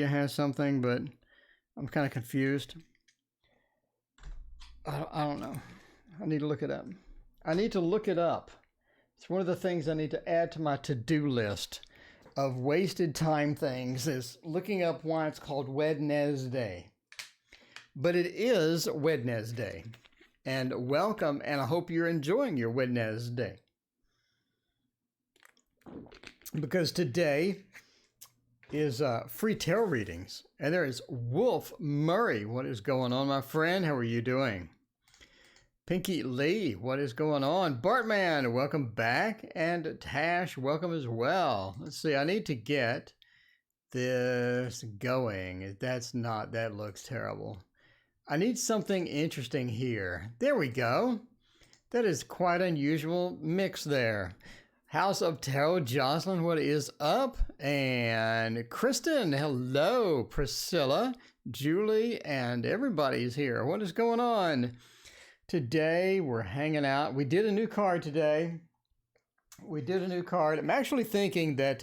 has something, but I'm kind of confused. I don't know. I need to look it up. I need to look it up. It's one of the things I need to add to my to-do list of wasted time things, is looking up why it's called Wednesday. But it is Wednesday. And welcome, and I hope you're enjoying your Wednesday. Because today is free tarot readings. And there is Wolf Murray. What is going on, my friend? How are you doing? Pinky Lee, what is going on? Bartman, welcome back. And Tash, welcome as well. Let's see, I need to get this going. That looks terrible. I need something interesting here. There we go. That is quite unusual mix there. House of Tarot, Jocelyn, what is up? And Kristen, hello. Priscilla, Julie, and everybody's here. What is going on? Today, we're hanging out. We did a new card today. I'm actually thinking that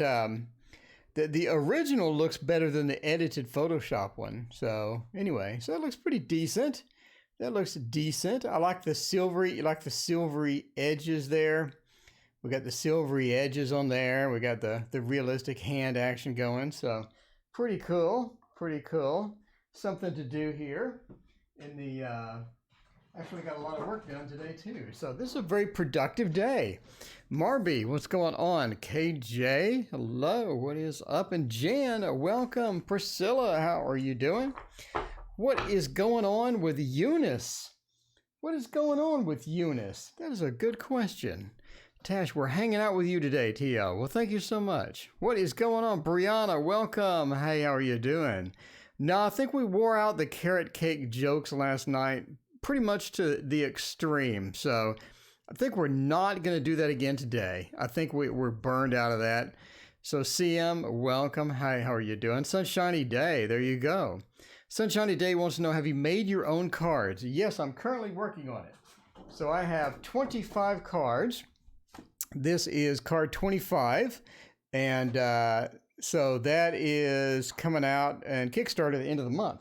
the original looks better than the edited Photoshop one. So anyway, so that looks pretty decent. I like the silvery edges there. We got the silvery edges on there. We got the realistic hand action going. So pretty cool. Something to do here in the, actually got a lot of work done today too. So this is a very productive day. Marby, what's going on? KJ, hello, what is up? And Jan, welcome. Priscilla, how are you doing? What is going on with Eunice? That is a good question. Tash, we're hanging out with you today, TL. Well, thank you so much. What is going on? Brianna, welcome. Hey, how are you doing? No, I think we wore out the carrot cake jokes last night pretty much to the extreme. So I think we're not going to do that again today. I think we're burned out of that. So CM, welcome. Hi, how are you doing? Sunshiny Day, there you go. Sunshiny Day wants to know, have you made your own cards? Yes, I'm currently working on it. So I have 25 cards. This is card 25. And so that is coming out and Kickstarter at the end of the month.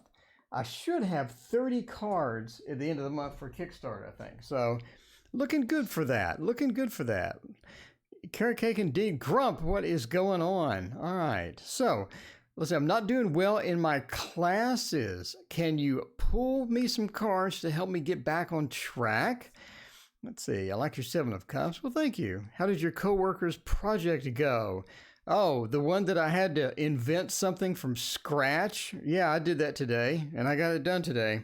I should have 30 cards at the end of the month for Kickstarter, I think. So looking good for that. Carrot cake indeed. Grump, what is going on? All right. So listen, I'm not doing well in my classes. Can you pull me some cards to help me get back on track? Let's see. I like your 7 of Cups. Well, thank you. How did your coworker's project go? Oh, the one that I had to invent something from scratch? Yeah, I did that today, and I got it done today.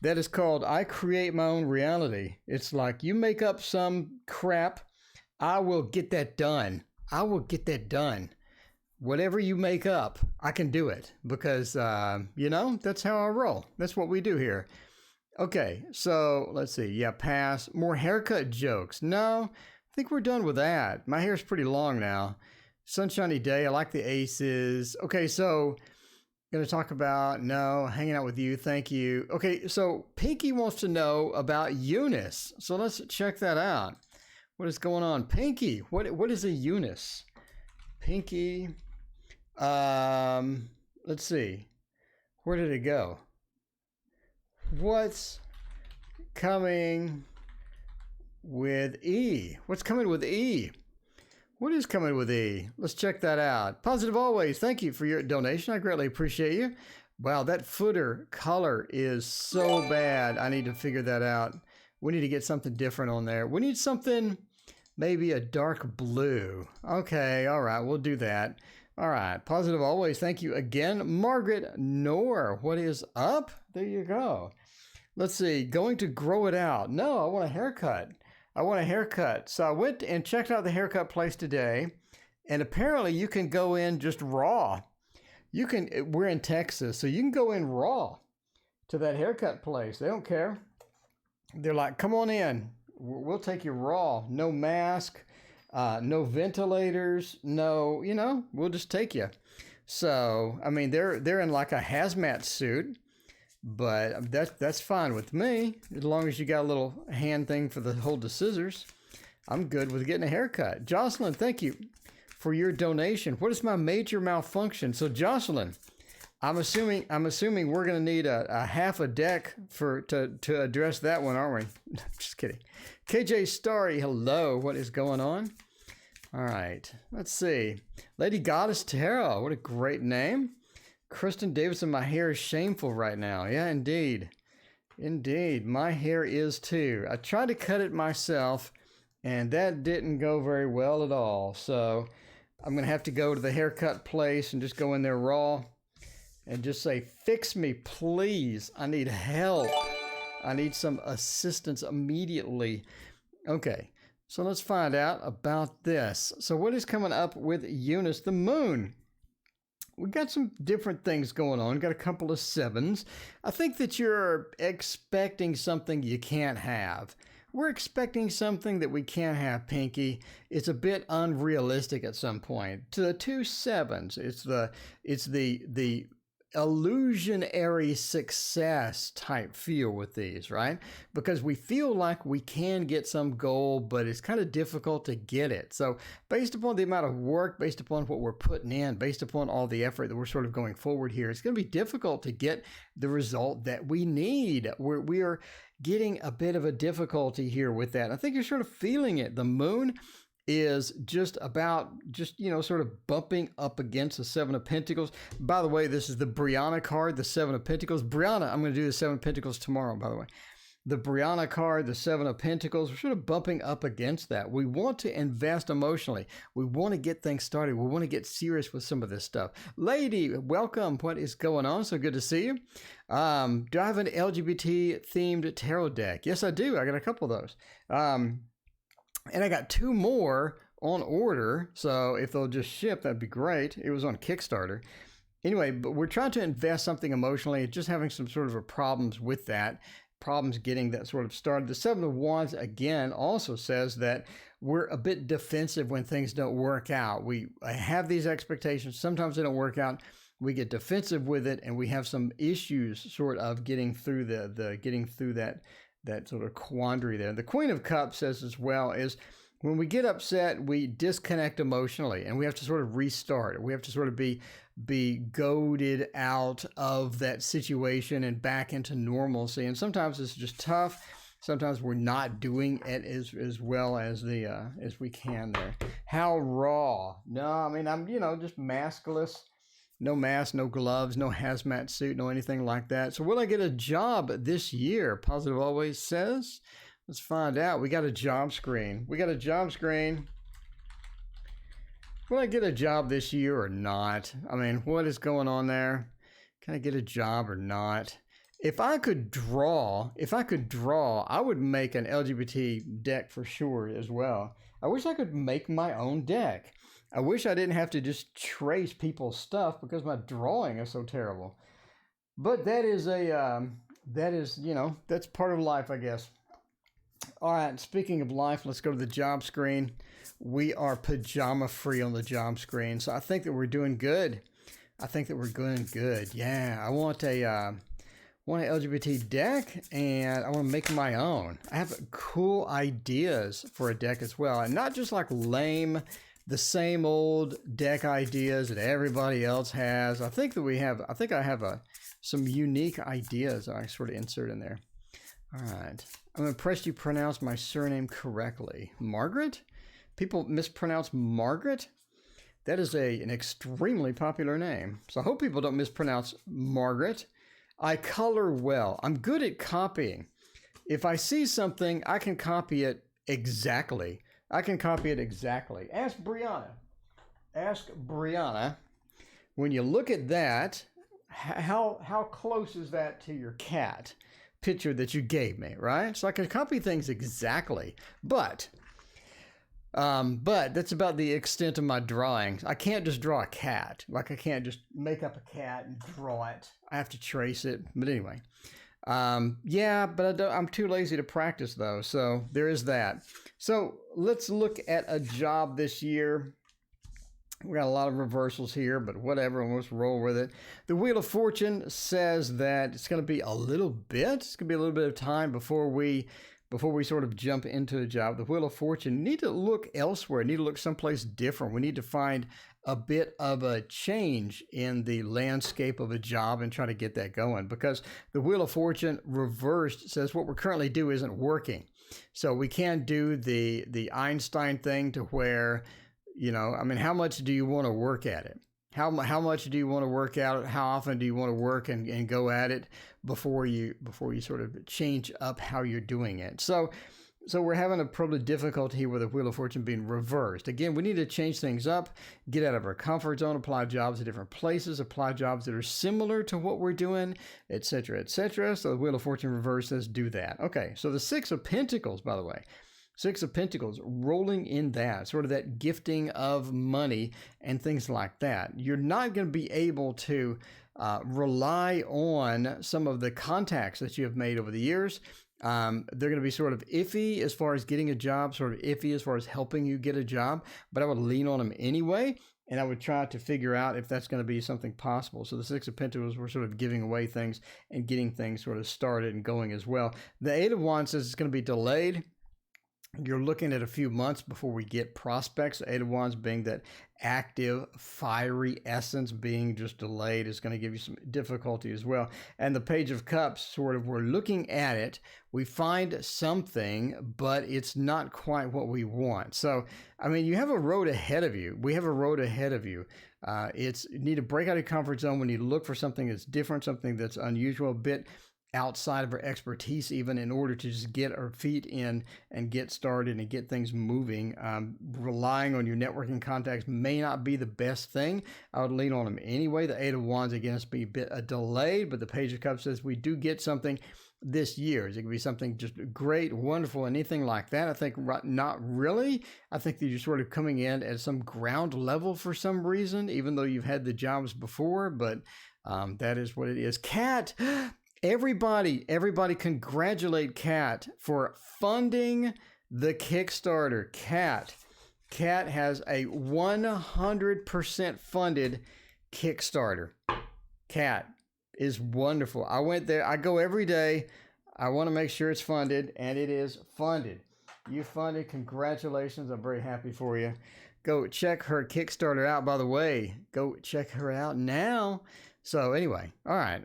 That is called I Create My Own Reality. It's like you make up some crap, I will get that done. Whatever you make up, I can do it because, that's how I roll. That's what we do here. Okay, so let's see. Yeah, pass. More haircut jokes. No, I think we're done with that. My hair's pretty long now. Sunshiny Day. I like the aces. Okay, so going to talk about, no, hanging out with you. Thank you. Okay, so Pinky wants to know about Eunice. So let's check that out. What is going on? Pinky, what is a Eunice? Pinky, let's see. Where did it go? What's coming with E? What is coming with E? Let's check that out. Positive always. Thank you for your donation. I greatly appreciate you. Wow, that footer color is so bad. I need to figure that out. We need to get something different on there. We need something, maybe a dark blue. Okay, all right, we'll do that. All right, positive always. Thank you again. Margaret Knorr, what is up? There you go. Let's see, going to grow it out. No, I want a haircut. So I went and checked out the haircut place today, and apparently you can go in just raw. We're in Texas, so you can go in raw to that haircut place. They don't care. They're like, come on in. We'll take you raw. No mask, no ventilators, no, we'll just take you. So, I mean, they're in like a hazmat suit. But that's fine with me, as long as you got a little hand thing for the hold the scissors. I'm good with getting a haircut. Jocelyn, thank you for your donation. What is my major malfunction? So Jocelyn, I'm assuming we're gonna need a half a deck to address that one, aren't we? Just kidding. KJ Starry, hello. What is going on? All right, let's see. Lady Goddess Tarot, what a great name. Kristen Davidson, my hair is shameful right now. Yeah, indeed. Indeed, my hair is too. I tried to cut it myself, and that didn't go very well at all. So I'm going to have to go to the haircut place and just go in there raw and just say, fix me, please. I need help. I need some assistance immediately. Okay, so let's find out about this. So what is coming up with Eunice, the moon? We've got some different things going on. Got a couple of sevens. I think that you're expecting something you can't have. We're expecting something that we can't have, Pinky. It's a bit unrealistic at some point. To the 2 sevens, it's the illusionary success type feel with these, right? Because we feel like we can get some goal, but it's kind of difficult to get it. So based upon the amount of work, based upon what we're putting in, based upon all the effort that we're sort of going forward here, it's going to be difficult to get the result that we need. We are getting a bit of a difficulty here with that. I think you're sort of feeling it. The moon is just sort of bumping up against the 7 of Pentacles. By the way, this is the Brianna card, the 7 of Pentacles. Brianna, I'm going to do the 7 of Pentacles tomorrow, by the way. The Brianna card, the 7 of Pentacles, we're sort of bumping up against that. We want to invest emotionally. We want to get things started. We want to get serious with some of this stuff. Lady, welcome. What is going on? So good to see you. Do I have an LGBT themed tarot deck? Yes, I do. I got a couple of those. And I got 2 more on order, so if they'll just ship, that'd be great. It was on Kickstarter. Anyway, but we're trying to invest something emotionally, just having some sort of problems with that, problems getting that sort of started. The 7 of Wands, again, also says that we're a bit defensive when things don't work out. We have these expectations. Sometimes they don't work out. We get defensive with it, and we have some issues sort of getting through that sort of quandary there. The Queen of Cups says as well is when we get upset, we disconnect emotionally and we have to sort of restart. We have to sort of be goaded out of that situation and back into normalcy. And sometimes it's just tough. Sometimes we're not doing it as well as we can there. How raw? No, I mean, I'm, just maskless. No mask, no gloves, no hazmat suit, no anything like that. So will I get a job this year? Positive always says. Let's find out. We got a job screen. Will I get a job this year or not? I mean, what is going on there? Can I get a job or not? If I could draw, I would make an LGBT deck for sure as well. I wish I could make my own deck. I wish I didn't have to just trace people's stuff because my drawing is so terrible. But that's part of life, I guess. All right, speaking of life, let's go to the job screen. We are pajama free on the job screen. So I think that we're doing good. Yeah, I want an LGBT deck, and I want to make my own. I have cool ideas for a deck as well, and not just like lame, the same old deck ideas that everybody else has. I think I have some unique ideas I sort of insert in there. All right. I'm impressed you pronounced my surname correctly. Margaret? People mispronounce Margaret? That is an extremely popular name. So I hope people don't mispronounce Margaret. I color well. I'm good at copying. If I see something, I can copy it exactly. Ask Brianna, when you look at that, how close is that to your cat picture that you gave me, right? So I can copy things exactly, but that's about the extent of my drawings. I can't just draw a cat. Like I can't just make up a cat and draw it. I have to trace it. But anyway, but I'm too lazy to practice though. So there is that. So let's look at a job this year. We got a lot of reversals here, but whatever, let's roll with it. The Wheel of Fortune says that it's going to be a little bit of time before we sort of jump into a job. The Wheel of Fortune, need to look elsewhere, need to look someplace different. We need to find a bit of a change in the landscape of a job and try to get that going, because the Wheel of Fortune reversed says what we're currently doing isn't working. So we can't do the Einstein thing to where, you know, I mean, how much do you want to work at it? How much do you want to work out? How often do you want to work and go at it before you sort of change up how you're doing it? So we're having probably difficulty here with the Wheel of Fortune being reversed. Again, we need to change things up, get out of our comfort zone, apply jobs at different places, apply jobs that are similar to what we're doing, etc., etc. So the Wheel of Fortune reverse says do that. Okay, so the Six of Pentacles, by the way. Six of Pentacles, rolling in that, sort of that gifting of money and things like that. You're not going to be able to rely on some of the contacts that you have made over the years. They're going to be sort of iffy as far as getting a job, sort of iffy as far as helping you get a job, but I would lean on them anyway, and I would try to figure out if that's going to be something possible. So the Six of Pentacles, we're sort of giving away things and getting things sort of started and going as well. The Eight of Wands says it's going to be delayed. You're looking at a few months before we get prospects. Eight of Wands being that active, fiery essence, being just delayed is going to give you some difficulty as well. And the Page of Cups, sort of, we're looking at it. We find something, but it's not quite what we want. So, I mean, you have a road ahead of you. We have a road ahead of you. You need to break out of your comfort zone. We need to look for something that's different, something that's unusual, a bit outside of our expertise, even, in order to just get our feet in and get started and get things moving. Relying on your networking contacts may not be the best thing. I would lean on them anyway. The Eight of Wands, again, it's be a bit delayed, but the Page of Cups says we do get something this year. It could be something just great, wonderful, anything like that. I think not really. I think that you're sort of coming in at some ground level for some reason, even though you've had the jobs before, but that is what it is. Cat. Everybody congratulate Kat for funding the Kickstarter. Kat has a 100% funded Kickstarter. Kat is wonderful. I went there. I go every day. I want to make sure it's funded, and it is funded. You funded. Congratulations. I'm very happy for you. Go check her Kickstarter out, by the way. Go check her out now. So anyway, all right,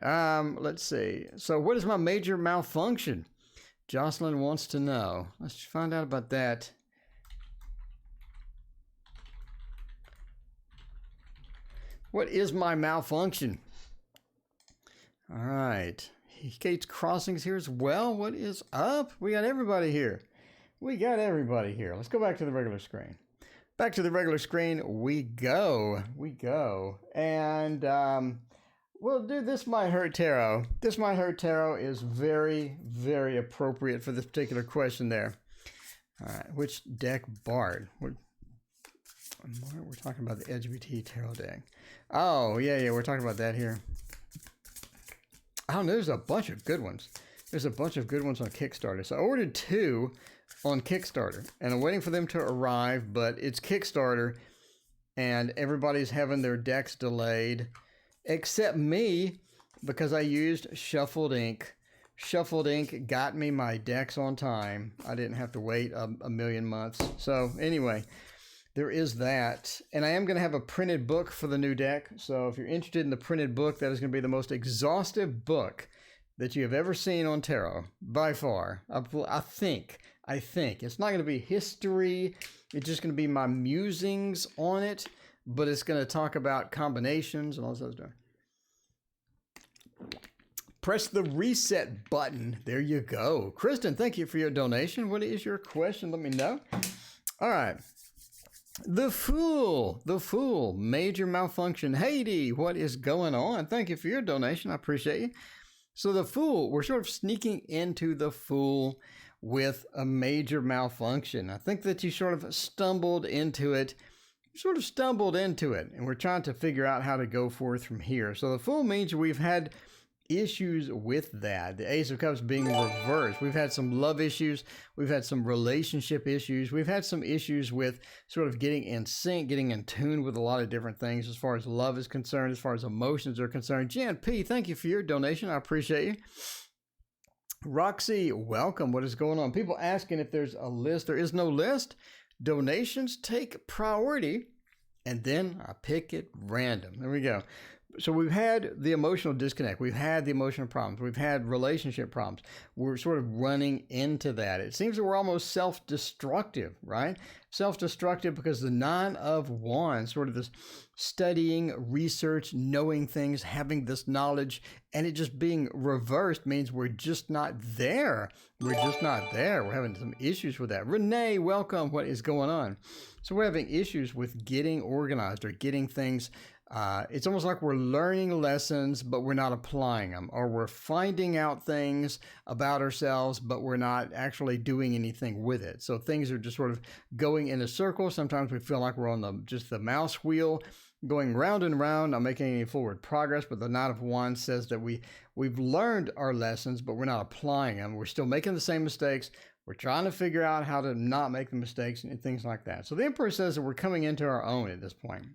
let's see. So what is my major malfunction? Jocelyn wants to know. Let's find out about that. What is my malfunction? All right. Kate's Crossings here as well. What is up? We got everybody here. Let's go back to the regular screen. Back to the regular screen we go. And we'll do This Might Hurt Tarot. This Might Hurt Tarot is very, very appropriate for this particular question there. All right, which deck Bard? We're talking about the LGBT Tarot deck. Oh, yeah, we're talking about that here. I don't know, there's a bunch of good ones. There's a bunch of good ones on Kickstarter. So I ordered 2 on Kickstarter, and I'm waiting for them to arrive, but it's Kickstarter, and everybody's having their decks delayed. Except me, because I used Shuffled Ink. Shuffled Ink got me my decks on time. I didn't have to wait a million months. So anyway, there is that. And I am going to have a printed book for the new deck. So if you're interested in the printed book, that is going to be the most exhaustive book that you have ever seen on tarot, by far. I think. It's not going to be history. It's just going to be my musings on it. But it's going to talk about combinations and all those stuff. Press the reset button. There you go. Kristen, thank you for your donation. What is your question? Let me know. All right. The Fool, major malfunction. Haiti, what is going on? Thank you for your donation. I appreciate you. So the Fool, we're sort of sneaking into the Fool with a major malfunction. I think that you sort of stumbled into it, and we're trying to figure out how to go forth from here. So the Fool means we've had issues with that. The Ace of Cups being reversed. We've had some love issues. We've had some relationship issues. We've had some issues with sort of getting in sync, getting in tune with a lot of different things as far as love is concerned, as far as emotions are concerned. Jan P., thank you for your donation. I appreciate you. Roxy, welcome. What is going on? People asking if there's a list. There is no list. Donations take priority and then I pick it random. There we go. So we've had the emotional disconnect. We've had the emotional problems. We've had relationship problems. We're sort of running into that. It seems that we're almost self-destructive, right? Self-destructive because the Nine of Wands, sort of this studying, research, knowing things, having this knowledge, and it just being reversed means we're just not there. We're just not there. We're having some issues with that. Renee, welcome. What is going on? So we're having issues with getting organized or getting things. It's almost like we're learning lessons, but we're not applying them, or we're finding out things about ourselves, but we're not actually doing anything with it. So things are just sort of going in a circle. Sometimes we feel like we're on just the mouse wheel, going round and round, not making any forward progress. But the Knight of Wands says that we've learned our lessons, but we're not applying them. We're still making the same mistakes. We're trying to figure out how to not make the mistakes and things like that. So the Emperor says that we're coming into our own at this point.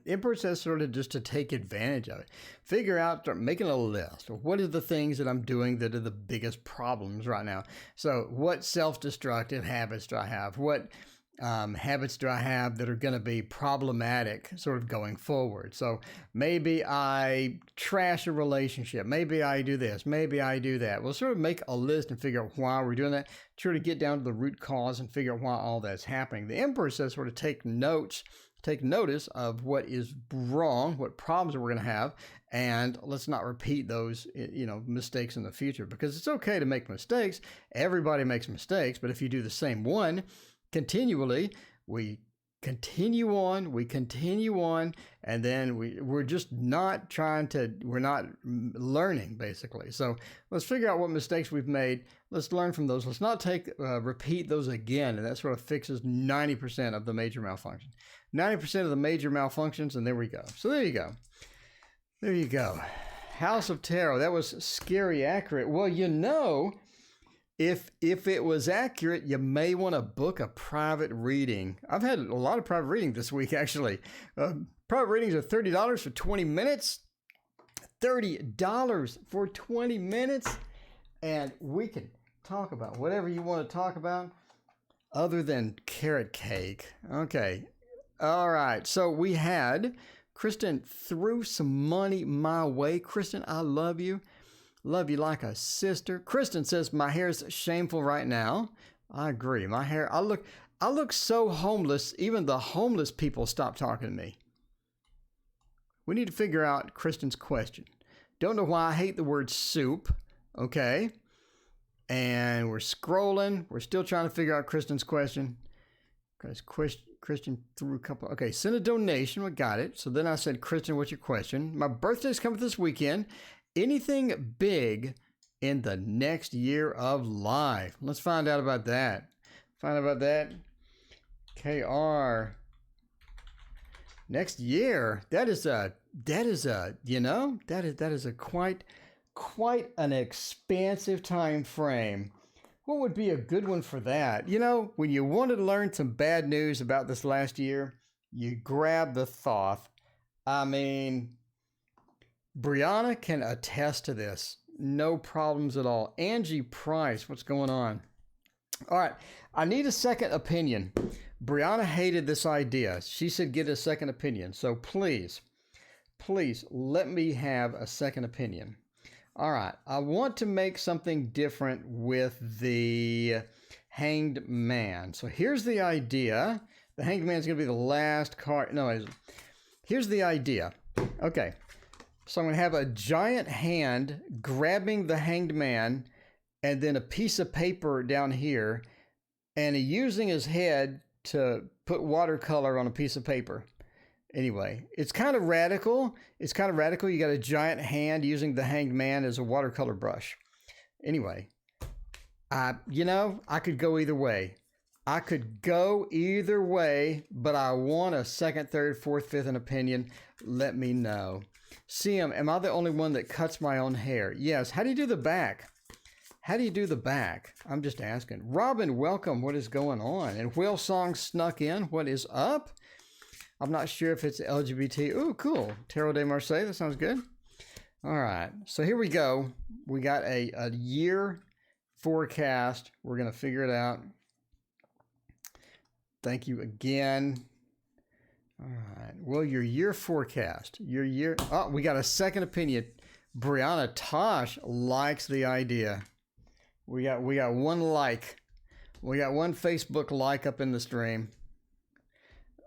The Emperor says sort of just to take advantage of it. Figure out, start making a list of what are the things that I'm doing that are the biggest problems right now. So what self-destructive habits do I have? What habits do I have that are going to be problematic sort of going forward? So maybe I trash a relationship. Maybe I do this. Maybe I do that. We'll sort of make a list and figure out why we're doing that. Try to get down to the root cause and figure out why all that's happening. The Emperor says sort of take notice of what is wrong, what problems we're going to have, and let's not repeat those, mistakes in the future, because it's okay to make mistakes. Everybody makes mistakes, but if you do the same one continually, we continue on, and then we're just not we're not learning, basically. So let's figure out what mistakes we've made. Let's learn from those. Let's not repeat those again, and that sort of fixes 90% of the major malfunctions. 90% of the major malfunctions, and there we go. So there you go. There you go. House of Tarot. That was scary accurate. Well, if it was accurate, you may want to book a private reading. I've had a lot of private reading this week, actually. Private readings are $30 for 20 minutes. $30 for 20 minutes. And we can talk about whatever you want to talk about other than carrot cake. Okay. All right. So we had Kristen threw some money my way. Kristen, I love you. Love you like a sister. Kristen says, my hair is shameful right now. I agree. My hair, I look so homeless. Even the homeless people stop talking to me. We need to figure out Kristen's question. Don't know why I hate the word soup. Okay. And we're scrolling. We're still trying to figure out Kristen's question. Because Kristen threw a couple. Okay, send a donation. We got it. So then I said, Kristen, what's your question? My birthday's coming this weekend. Anything big in the next year of life? Let's find out about that. KR. Next year. That is a quite an expansive time frame. What would be a good one for that? When you wanted to learn some bad news about this last year, you grab the Thoth. I mean, Brianna can attest to this. No problems at all. Angie Price, what's going on? All right, I need a second opinion. Brianna hated this idea. She said get a second opinion. So please let me have a second opinion. All right, I want to make something different with the Hanged Man. So here's the idea. The Hanged Man is going to be the last card. No, here's the idea. Okay, so I'm going to have a giant hand grabbing the Hanged Man and then a piece of paper down here and using his head to put watercolor on a piece of paper. Anyway, it's kind of radical. You got a giant hand using the Hanged Man as a watercolor brush. Anyway, I could go either way. But I want a second, third, fourth, fifth, and opinion. Let me know. CM, am I the only one that cuts my own hair? Yes. How do you do the back? I'm just asking. Robin, welcome. What is going on? And Whale Song snuck in. What is up? I'm not sure if it's LGBT. Ooh, cool. Tarot de Marseille. That sounds good. All right. So here we go. We got a year forecast. We're going to figure it out. Thank you again. All right. Well, your year forecast. Oh, we got a second opinion. Brianna Tosh likes the idea. We got one like. We got one Facebook like up in the stream.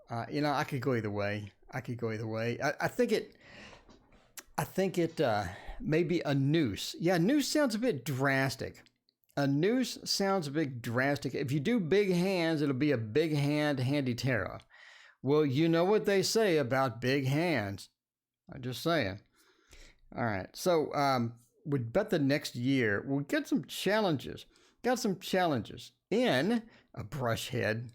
I could go either way. I think it maybe a noose. Yeah, noose sounds a bit drastic. A noose sounds a bit drastic. If you do big hands, it'll be a big hand handy tarot. Well, you know what they say about big hands. I'm just saying. All right. So we bet the next year we'll get some challenges. Got some challenges in a brush head.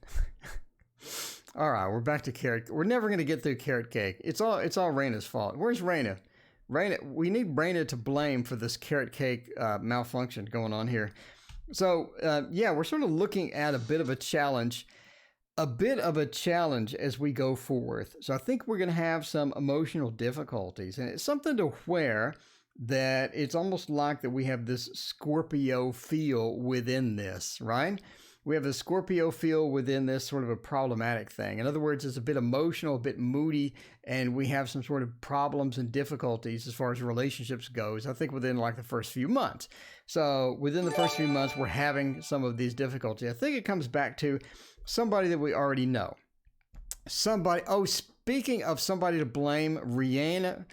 All right, we're back to carrot. We're never going to get through carrot cake. It's all Raina's fault. Where's Raina? We need Raina to blame for this carrot cake malfunction going on here. So yeah, we're sort of looking at a bit of a challenge as we go forth. So I think we're going to have some emotional difficulties, and it's something to where that it's almost like that we have this Scorpio feel within this, right? We have a Scorpio feel within this sort of a problematic thing. In other words, it's a bit emotional, a bit moody, and we have some sort of problems and difficulties as far as relationships goes, I think within like the first few months. So within the first few months, we're having some of these difficulties. I think it comes back to somebody that we already know. Speaking of somebody to blame, Raina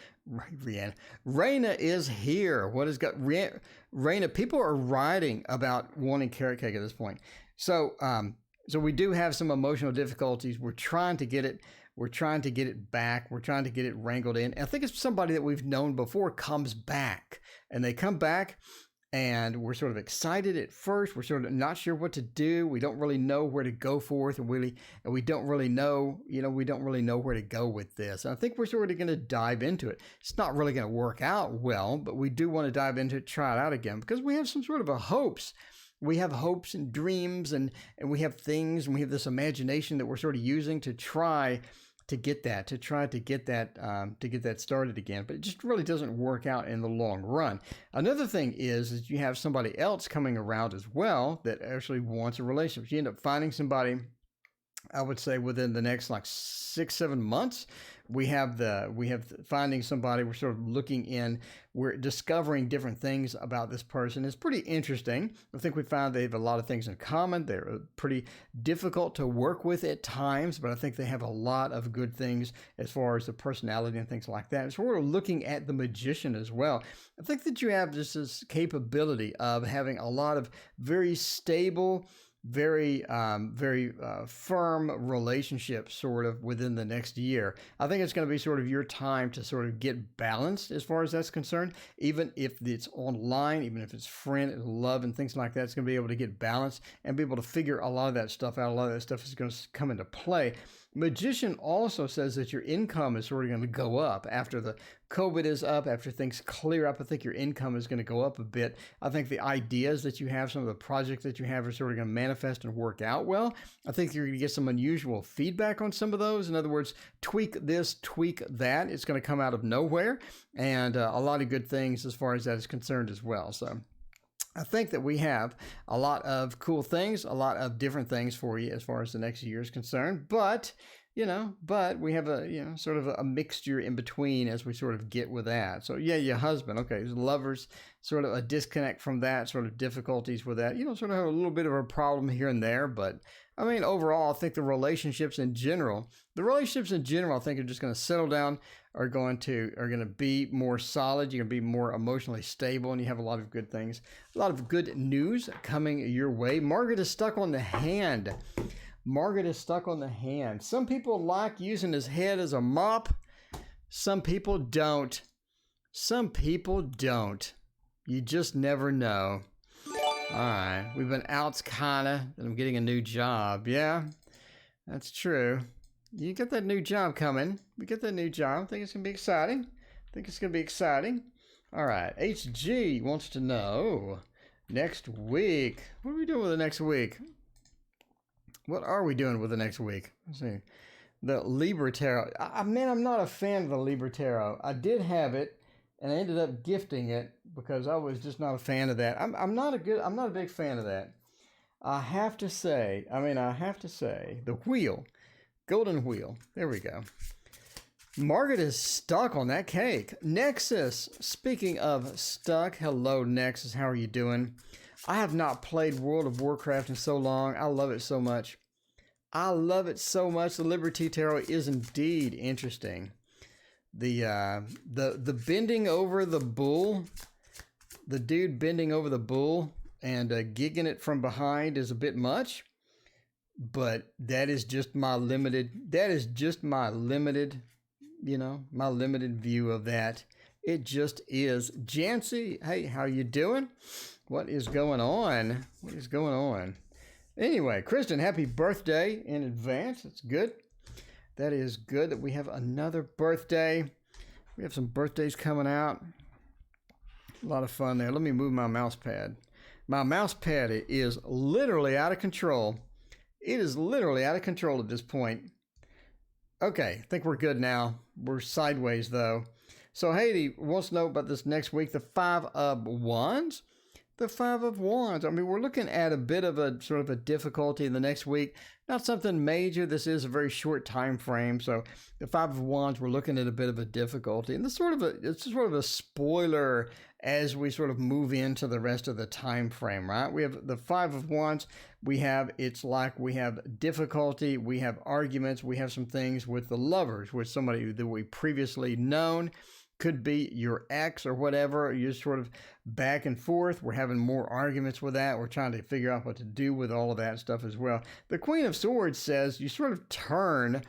is here. What has got Raina? People are writing about wanting carrot cake at this point. So we do have some emotional difficulties. We're trying to get it. We're trying to get it back. We're trying to get it wrangled in. And I think it's somebody that we've known before comes back, and they come back. And we're sort of excited at first. We're sort of not sure what to do. We don't really know where to go forth, and we don't really know, where to go with this. And I think we're sort of going to dive into it. It's not really going to work out well, but we do want to dive into it, try it out again, because we have some sort of a hopes. We have hopes and dreams, and we have things, and we have this imagination that we're sort of using to try to get that started again, but it just really doesn't work out in the long run. Another thing is you have somebody else coming around as well that actually wants a relationship. You end up finding somebody, I would say within the next like 6-7 months. We have finding somebody. We're sort of looking in. We're discovering different things about this person. It's pretty interesting. I think we found they have a lot of things in common. They're pretty difficult to work with at times, but I think they have a lot of good things as far as the personality and things like that. So we're looking at the Magician as well. I think that you have just this capability of having a lot of very stable, very firm relationships sort of within the next year. I think it's going to be sort of your time to sort of get balanced as far as that's concerned. Even if it's online, even if it's friend and love and things like that, it's going to be able to get balanced and be able to figure a lot of that stuff out. A lot of that stuff is going to come into play. Magician also says that your income is sort of going to go up after the COVID is up, after things clear up. I think your income is going to go up a bit. I think the ideas that you have, some of the projects that you have are sort of going to manifest and work out well. I think you're going to get some unusual feedback on some of those. In other words, tweak this, tweak that. It's going to come out of nowhere, and a lot of good things as far as that is concerned as well. So I think that we have a lot of cool things, a lot of different things for you as far as the next year is concerned. But we have a, sort of a mixture in between as we sort of get with that. So yeah, your husband, okay, lovers, sort of a disconnect from that, sort of difficulties with that, sort of have a little bit of a problem here and there. But I mean, overall, I think the relationships in general, I think are just going to settle down, are going to be more solid. You're going to be more emotionally stable, and you have a lot of good things, a lot of good news coming your way. Margaret is stuck on the hand. Some people like using his head as a mop. Some people don't. You just never know. All right, we've been outs kinda, and I'm getting a new job. Yeah, that's true. You get that new job coming. We get that new job. I think it's going to be exciting. All right, HG wants to know next week. What are we doing with the next week? Let's see. The Libra Tarot. Man, I'm not a fan of the Libra Tarot. I did have it, and I ended up gifting it because I was just not a fan of that. I'm not a big fan of that. I have to say, the wheel Golden wheel. There we go. Margaret is stuck on that cake. Nexus. Speaking of stuck, hello, Nexus. How are you doing? I have not played World of Warcraft in so long. I love it so much. I love it so much. The Liberty Tarot is indeed interesting. The bending over the bull, the dude bending over the bull and gigging it from behind is a bit much, but that is just my limited, you know, my limited view of that. It just is. Jancy, hey, how you doing? What is going on? What is going on? Anyway, Kristen, happy birthday in advance. That's good. That is good that we have another birthday. We have some birthdays coming out. A lot of fun there. Let me move my mouse pad. My mouse pad is literally out of control. It is literally out of control at this point. Okay, I think we're good now. We're sideways though. So Haiti wants to know about this next week, the Five of Wands. The Five of Wands. I mean, we're looking at a bit of a sort of a difficulty in the next week. Not something major. This is a very short time frame. So the Five of Wands, we're looking at a bit of a difficulty. And it's sort of a spoiler as we sort of move into the rest of the time frame, right? We have the Five of Wands. It's like we have difficulty, we have arguments, we have some things with the lovers, with somebody that we previously known. Could be your ex or whatever. You're sort of back and forth. We're having more arguments with that. We're trying to figure out what to do with all of that stuff as well. The Queen of Swords says you sort of turn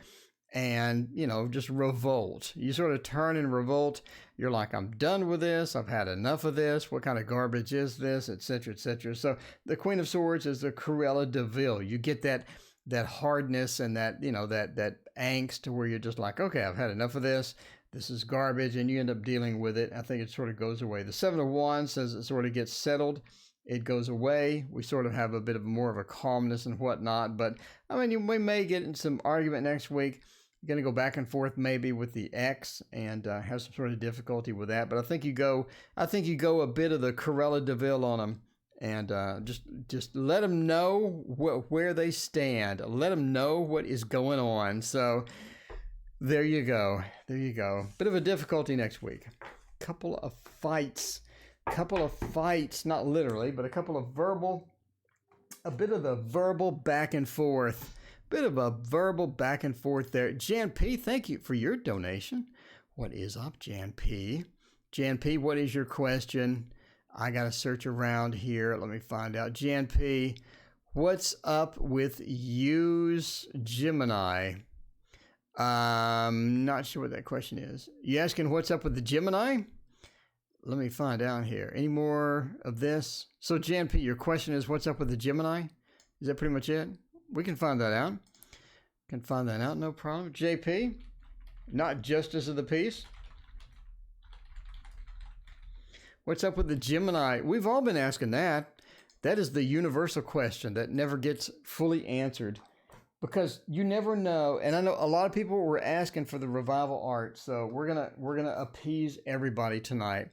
and, you know, just revolt. You sort of turn and revolt. You're like, I'm done with this. I've had enough of this. What kind of garbage is this? Etc., etc. So the Queen of Swords is the Cruella de Vil. You get that hardness and that, you know, that angst where you're just like, okay, I've had enough of this. This is garbage, and you end up dealing with it. I think it sort of goes away. The Seven of Wands says it sort of gets settled. It goes away. We sort of have a bit of more of a calmness and whatnot. But, I mean, we may get in some argument next week. You're going to go back and forth maybe with the ex and have some sort of difficulty with that. But I think you go a bit of the Cruella de Vil on them. And just let them know where they stand. Let them know what is going on. So there you go. There you go. Bit of a difficulty next week. Couple of fights, not literally, but a bit of the verbal back and forth. Bit of a verbal back and forth there. Jan P, thank you for your donation. What is up, Jan P? Jan P, what is your question? I got to search around here. Let me find out. Jan P, what's up with use Gemini? Not sure what that question is. You asking what's up with the Gemini? Let me find out here. Any more of this? So Jan P, your question is what's up with the Gemini? Is that pretty much it? We can find that out. No problem. JP, not justice of the peace. What's up with the Gemini? We've all been asking that. That is the universal question that never gets fully answered. Because you never know, and I know a lot of people were asking for the revival art, so we're gonna appease everybody tonight.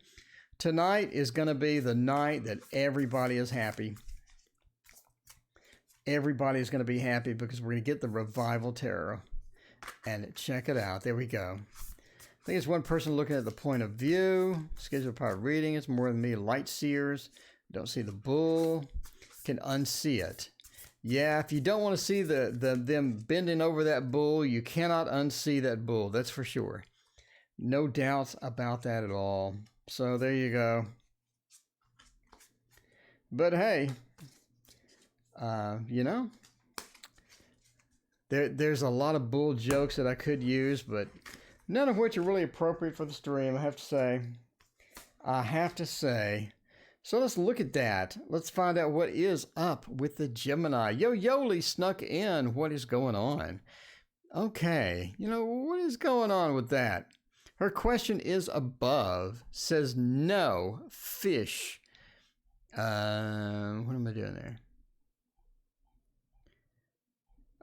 Tonight is gonna be the night that everybody is happy. Everybody is gonna be happy because we're gonna get the revival tarot, and check it out. There we go. I think it's one person looking at the point of view. Schedule power reading. It's more than me. Light seers don't see the bull. Can unsee it. Yeah, if you don't want to see them bending over that bull, you cannot unsee that bull. That's for sure. No doubts about that at all. So there you go. But hey, you know, there's a lot of bull jokes that I could use, but none of which are really appropriate for the stream, I have to say. So let's look at that. Let's find out what is up with the Gemini. Yoli snuck in. What is going on? Okay. You know, what is going on with that? Her question is above. Says no fish. What am I doing there?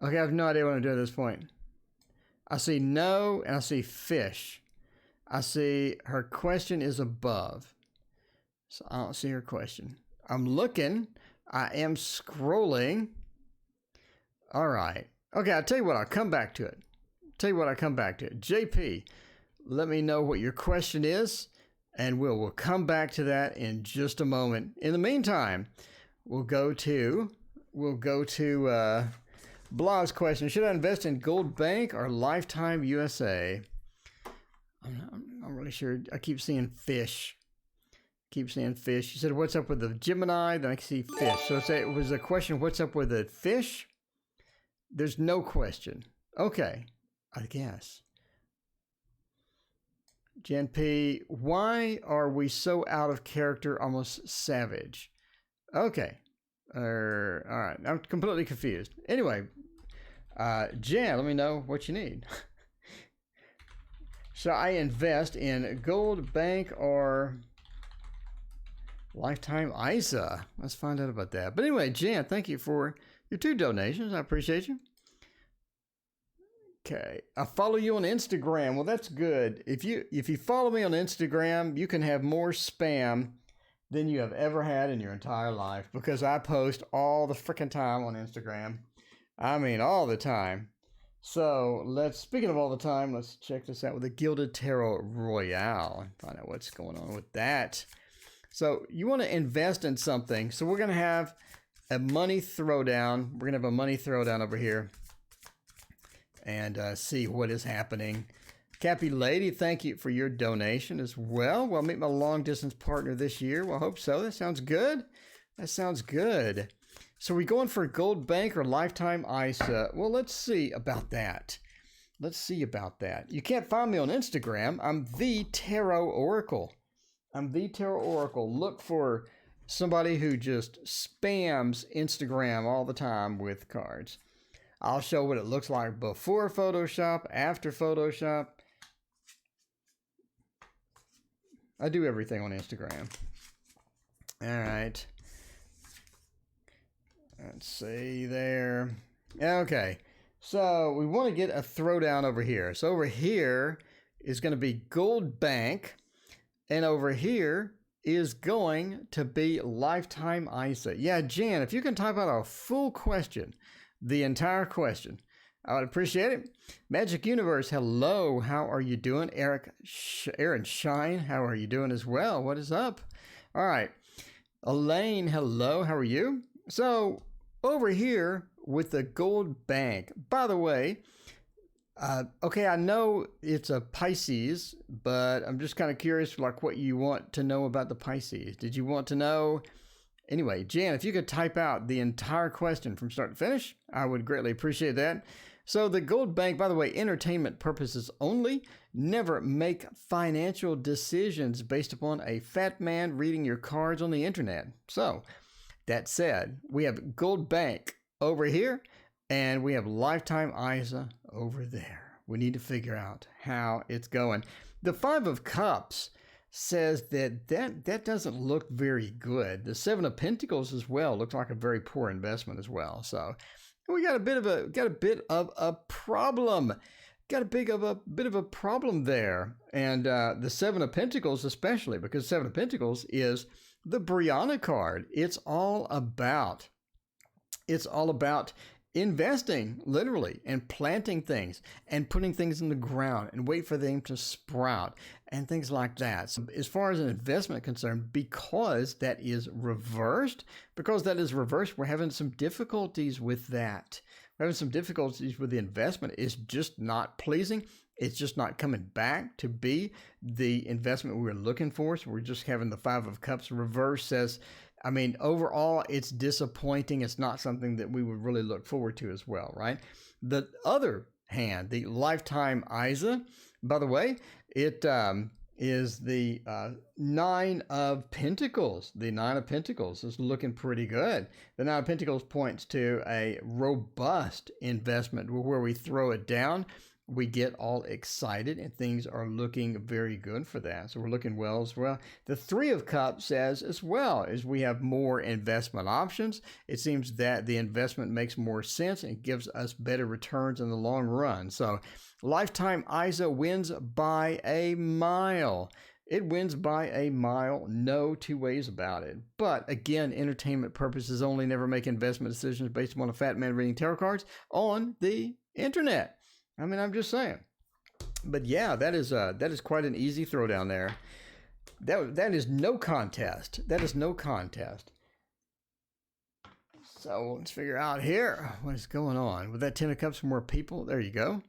Okay, I have no idea what I'm doing at this point. I see no and I see fish. I see her question is above. So I don't see her question. I'm looking. I am scrolling. All right. Okay, I'll tell you what, I'll come back to it. JP, let me know what your question is, and we'll come back to that in just a moment. In the meantime, we'll go to Blah's question. Should I invest in Gold Bank or Lifetime USA? I'm not really sure. I keep seeing fish. You said, what's up with the Gemini? Then I see fish. So it was a question, what's up with the fish? There's no question. Okay, I guess. Jen P, why are we so out of character, almost savage? Okay. All right. I'm completely confused. Anyway, Jen, let me know what you need. Should I invest in Gold Bank or Lifetime ISA? Let's find out about that. But anyway, Jen, thank you for your 2 donations. I appreciate you. Okay, I follow you on Instagram. Well, that's good. If you follow me on Instagram, you can have more spam than you have ever had in your entire life, because I post all the freaking time on Instagram. I mean, all the time. So speaking of all the time, let's check this out with the Gilded Tarot Royale and find out what's going on with that. So you want to invest in something. So we're going to have a money throwdown. We're going to have a money throwdown over here and see what is happening. Cappy Lady, thank you for your donation as well. Well, I'll meet my long distance partner this year. Well, I hope so. That sounds good. So are we going for Gold Bank or Lifetime ISA? Well, let's see about that. You can't find me on Instagram. I'm the TarotOracle. Look for somebody who just spams Instagram all the time with cards. I'll show what it looks like before Photoshop, after Photoshop. I do everything on Instagram. All right. Let's see there. Okay. So we want to get a throwdown over here. So over here is going to be Gold Bank. And over here is going to be Lifetime ISA. Yeah, Jan, if you can type out a full question, the entire question, I would appreciate it. Magic Universe, hello. How are you doing? Aaron Shine, how are you doing as well? What is up? All right. Elaine, hello. How are you? So over here with the Gold Bank, by the way, okay, I know it's a Pisces, but I'm just kind of curious, like, what you want to know about the Pisces. Did you want to know? Anyway, Jan, if you could type out the entire question from start to finish, I would greatly appreciate that. So the Gold Bank, by the way, entertainment purposes only. Never make financial decisions based upon a fat man reading your cards on the internet. So that said, we have Gold Bank over here, and we have Lifetime ISA over there. We need to figure out how it's going. The 5 of Cups says that doesn't look very good. The 7 of Pentacles as well looks like a very poor investment as well. So we got a bit of a problem. Got a bit of a problem there. And the 7 of Pentacles especially, because 7 of Pentacles is the Brianna card. It's all about investing, literally, and planting things and putting things in the ground and wait for them to sprout and things like that. So as far as an investment concerned, because that is reversed, we're having some difficulties with that. We're having some difficulties with the investment. It's just not pleasing. It's just not coming back to be the investment we were looking for. So we're just having the 5 of Cups reverse. Says, I mean, overall, it's disappointing. It's not something that we would really look forward to as well, right? The other hand, the Lifetime ISA, by the way, it is the 9 of Pentacles. The 9 of Pentacles is looking pretty good. The 9 of Pentacles points to a robust investment where we throw it down, we get all excited, and things are looking very good for that. So we're looking well as well. The 3 of Cups says as well as we have more investment options. It seems that the investment makes more sense and gives us better returns in the long run. So Lifetime ISA wins by a mile. It wins by a mile, no two ways about it. But again, entertainment purposes only, never make investment decisions based upon a fat man reading tarot cards on the internet. I mean, I'm just saying. But yeah, that is quite an easy throwdown there. That is no contest. That is no contest. So let's figure out here what is going on. With that 10 of Cups for more people, there you go.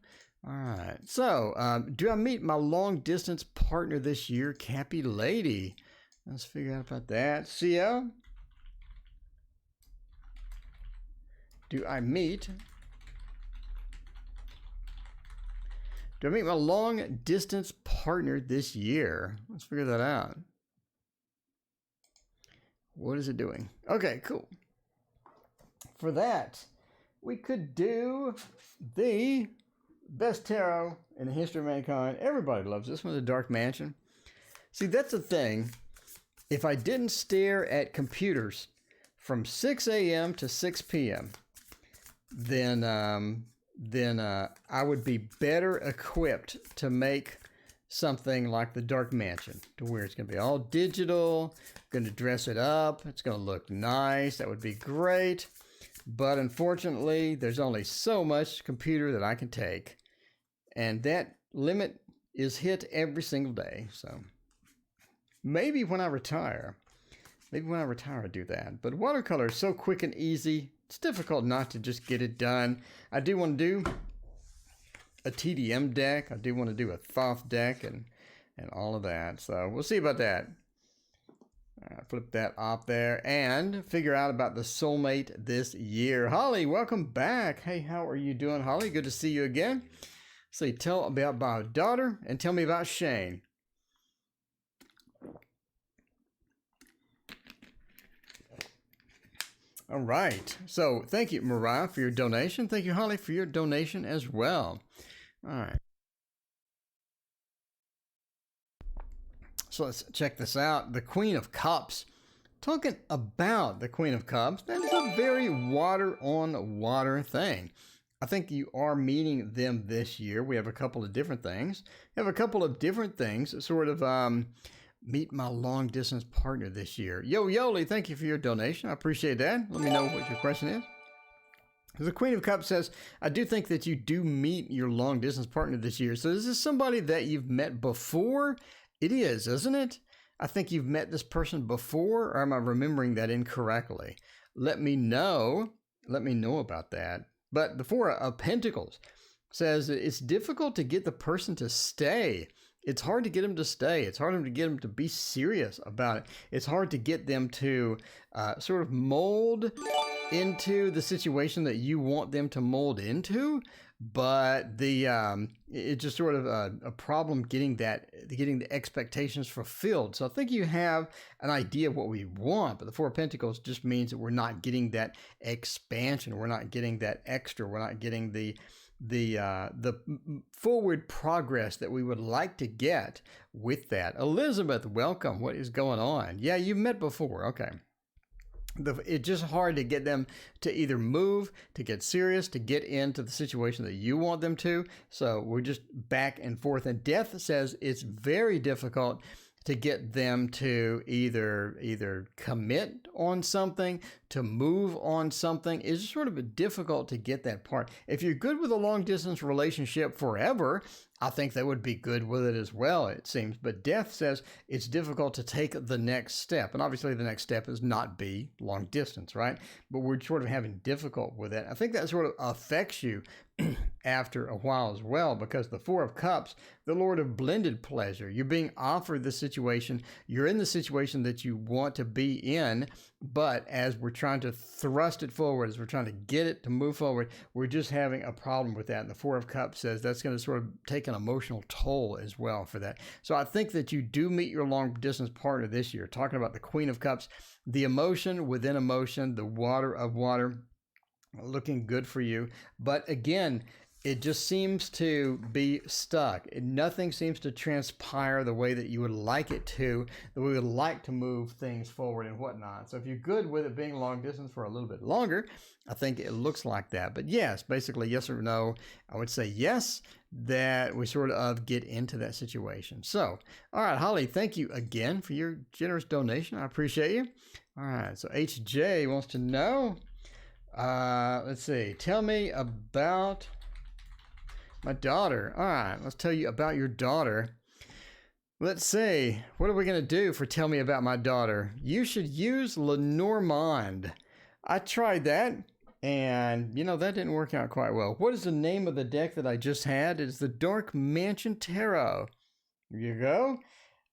All right. So, do I meet my long distance partner this year? Cappy Lady. Let's figure out about that. CL. Do I meet my long distance partner this year? Let's figure that out. What is it doing? Okay, cool. For that, we could do the best tarot in the history of mankind. Everybody loves this one, The Dark Mansion. See, that's the thing. If I didn't stare at computers from 6 a.m. to 6 p.m., then I would be better equipped to make something like The Dark Mansion, to where it's going to be all digital, going to dress it up, it's going to look nice. That would be great. But unfortunately, there's only so much computer that I can take. And that limit is hit every single day. So maybe when I retire, I do that. But watercolor is so quick and easy. It's difficult not to just get it done. I do want to do a TDM deck. I do want to do a Thoth deck and all of that. So we'll see about that. Flip that off there and figure out about the soulmate this year. Holly, welcome back. Hey, how are you doing, Holly? Good to see you again. So tell me about my daughter and tell me about Shane. All right. So thank you, Mariah, for your donation. Thank you, Holly, for your donation as well. All right. So let's check this out. The Queen of Cups. Talking about the Queen of Cups, that is a very water on water thing. I think you are meeting them this year. We have a couple of different things. We have a couple of different things that sort of meet my long distance partner this year. Yo, Yoli, thank you for your donation. I appreciate that. Let me know what your question is. The Queen of Cups says, I do think that you do meet your long distance partner this year. So is this somebody that you've met before? It is, isn't it? I think you've met this person before, or am I remembering that incorrectly? Let me know. Let me know about that. But the Four of Pentacles says it's difficult to get the person to stay. It's hard to get them to stay. It's hard to get them to be serious about it. It's hard to get them to sort of mold into the situation that you want them to mold into. But it's just sort of a problem getting the expectations fulfilled. So I think you have an idea of what we want, but the Four of Pentacles just means that we're not getting that expansion. We're not getting that extra. We're not getting the forward progress that we would like to get with that. Elizabeth, welcome. What is going on? Yeah, you've met before. Okay. It's just hard to get them to either move, to get serious, to get into the situation that you want them to. So we're just back and forth. And Death says it's very difficult to get them to either commit on something, to move on something. It's just sort of difficult to get that part. If you're good with a long distance relationship forever, I think they would be good with it as well, it seems. But Death says it's difficult to take the next step. And obviously the next step is not be long distance, right? But we're sort of having difficult with it. I think that sort of affects you after a while as well, because the Four of Cups, the Lord of blended pleasure, you're being offered the situation. You're in the situation that you want to be in. But as we're trying to thrust it forward, as we're trying to get it to move forward, we're just having a problem with that. And the Four of Cups says that's going to sort of take an emotional toll as well for that. So I think that you do meet your long distance partner this year. Talking about the Queen of Cups, the emotion within emotion, the water of water, looking good for you. But again, it just seems to be stuck. Nothing seems to transpire the way that you would like it to, that we would like to move things forward and whatnot. So if you're good with it being long distance for a little bit longer, I think it looks like that. But yes, basically yes or no. I would say yes, that we sort of get into that situation. So, all right, Holly, thank you again for your generous donation. I appreciate you. All right, so HJ wants to know, let's see, tell me about my daughter. All right, let's tell you about your daughter. Let's see, what are we going to do for Tell Me About My Daughter? You should use Lenormand. I tried that, and, you know, that didn't work out quite well. What is the name of the deck that I just had? It's the Dark Mansion Tarot. Here you go.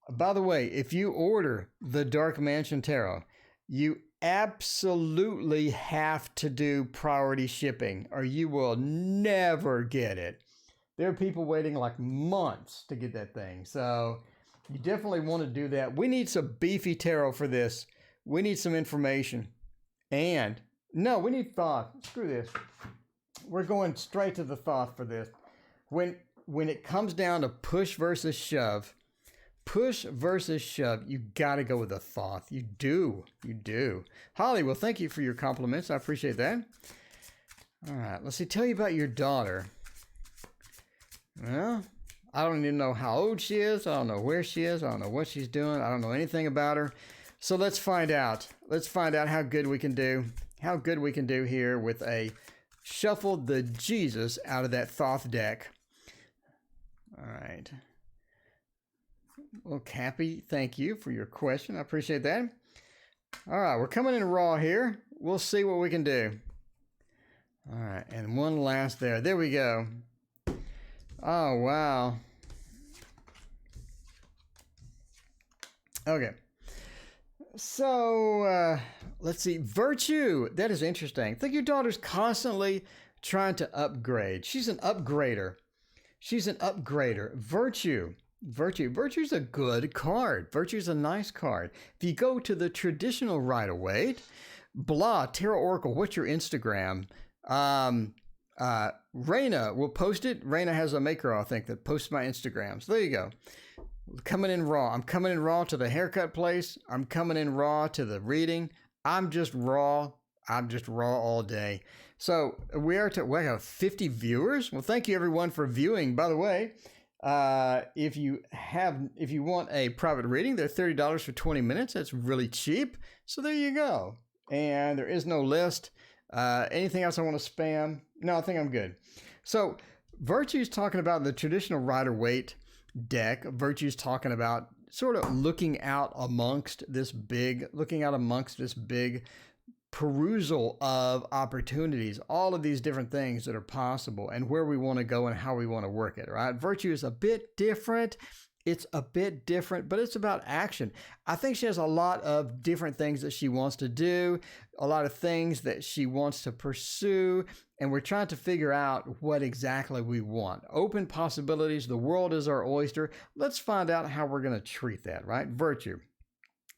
By the way, if you order the Dark Mansion Tarot, you absolutely have to do priority shipping, or you will never get it. There are people waiting like months to get that thing. So you definitely want to do that. We need some beefy tarot for this. We need some information. And no, we need thought. Screw this. We're going straight to the thought for this. When it comes down to push versus shove, you got to go with the thought. You do. Holly, well, thank you for your compliments. I appreciate that. All right, let's see. Tell you about your daughter. Well, I don't even know how old she is. I don't know where she is. I don't know what she's doing. I don't know anything about her. So let's find out. Let's find out how good we can do. How good we can do here with a shuffle the Jesus out of that Thoth deck. All right. Well, Cappy, thank you for your question. I appreciate that. All right, we're coming in raw here. We'll see what we can do. All right, and one last there. There we go. Oh, wow. Okay. So, let's see. Virtue. That is interesting. I think your daughter's constantly trying to upgrade. She's an upgrader. Virtue. Virtue's a good card. Virtue's a nice card. If you go to the traditional Rider-Waite, blah, TarotOracle, what's your Instagram? Raina will post it. Raina has a maker, I think, that posts my Instagram. So there you go. Coming in raw. I'm coming in raw to the haircut place. I'm coming in raw to the reading. I'm just raw all day. So we have 50 viewers. Well, thank you everyone for viewing. By the way, if you want a private reading, they're $30 for 20 minutes. That's really cheap. So there you go. And there is no list. Anything else I want to spam? No, I think I'm good. So Virtue's talking about the traditional Rider-Waite deck. Virtue's talking about sort of looking out amongst this big perusal of opportunities, all of these different things that are possible and where we want to go and how we want to work it, right? Virtue is a bit different. It's a bit different, but it's about action. I think she has a lot of different things that she wants to do, a lot of things that she wants to pursue, and we're trying to figure out what exactly we want. Open possibilities. The world is our oyster. Let's find out how we're going to treat that, right? Virtue.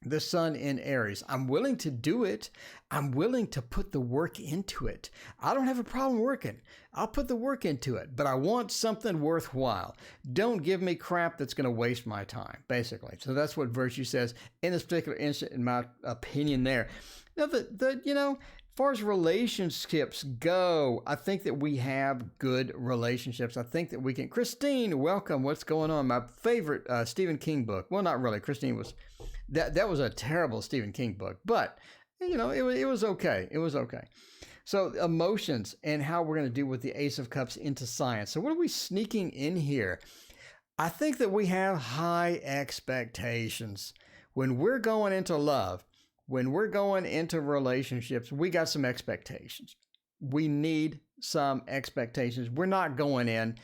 The sun in Aries. I'm willing to do it. I'm willing to put the work into it. I don't have a problem working. I'll put the work into it, but I want something worthwhile. Don't give me crap that's going to waste my time, basically. So that's what Virtue says in this particular instance, in my opinion there. Now, as far as relationships go, I think that we have good relationships. I think that we can. Christine, welcome. What's going on? My favorite Stephen King book. Well, not really. Christine was... That was a terrible Stephen King book, but it was okay. It was okay. So emotions and how we're going to do with the Ace of Cups into science. So what are we sneaking in here? I think that we have high expectations. When we're going into love, when we're going into relationships, we got some expectations. We need some expectations. We're not going in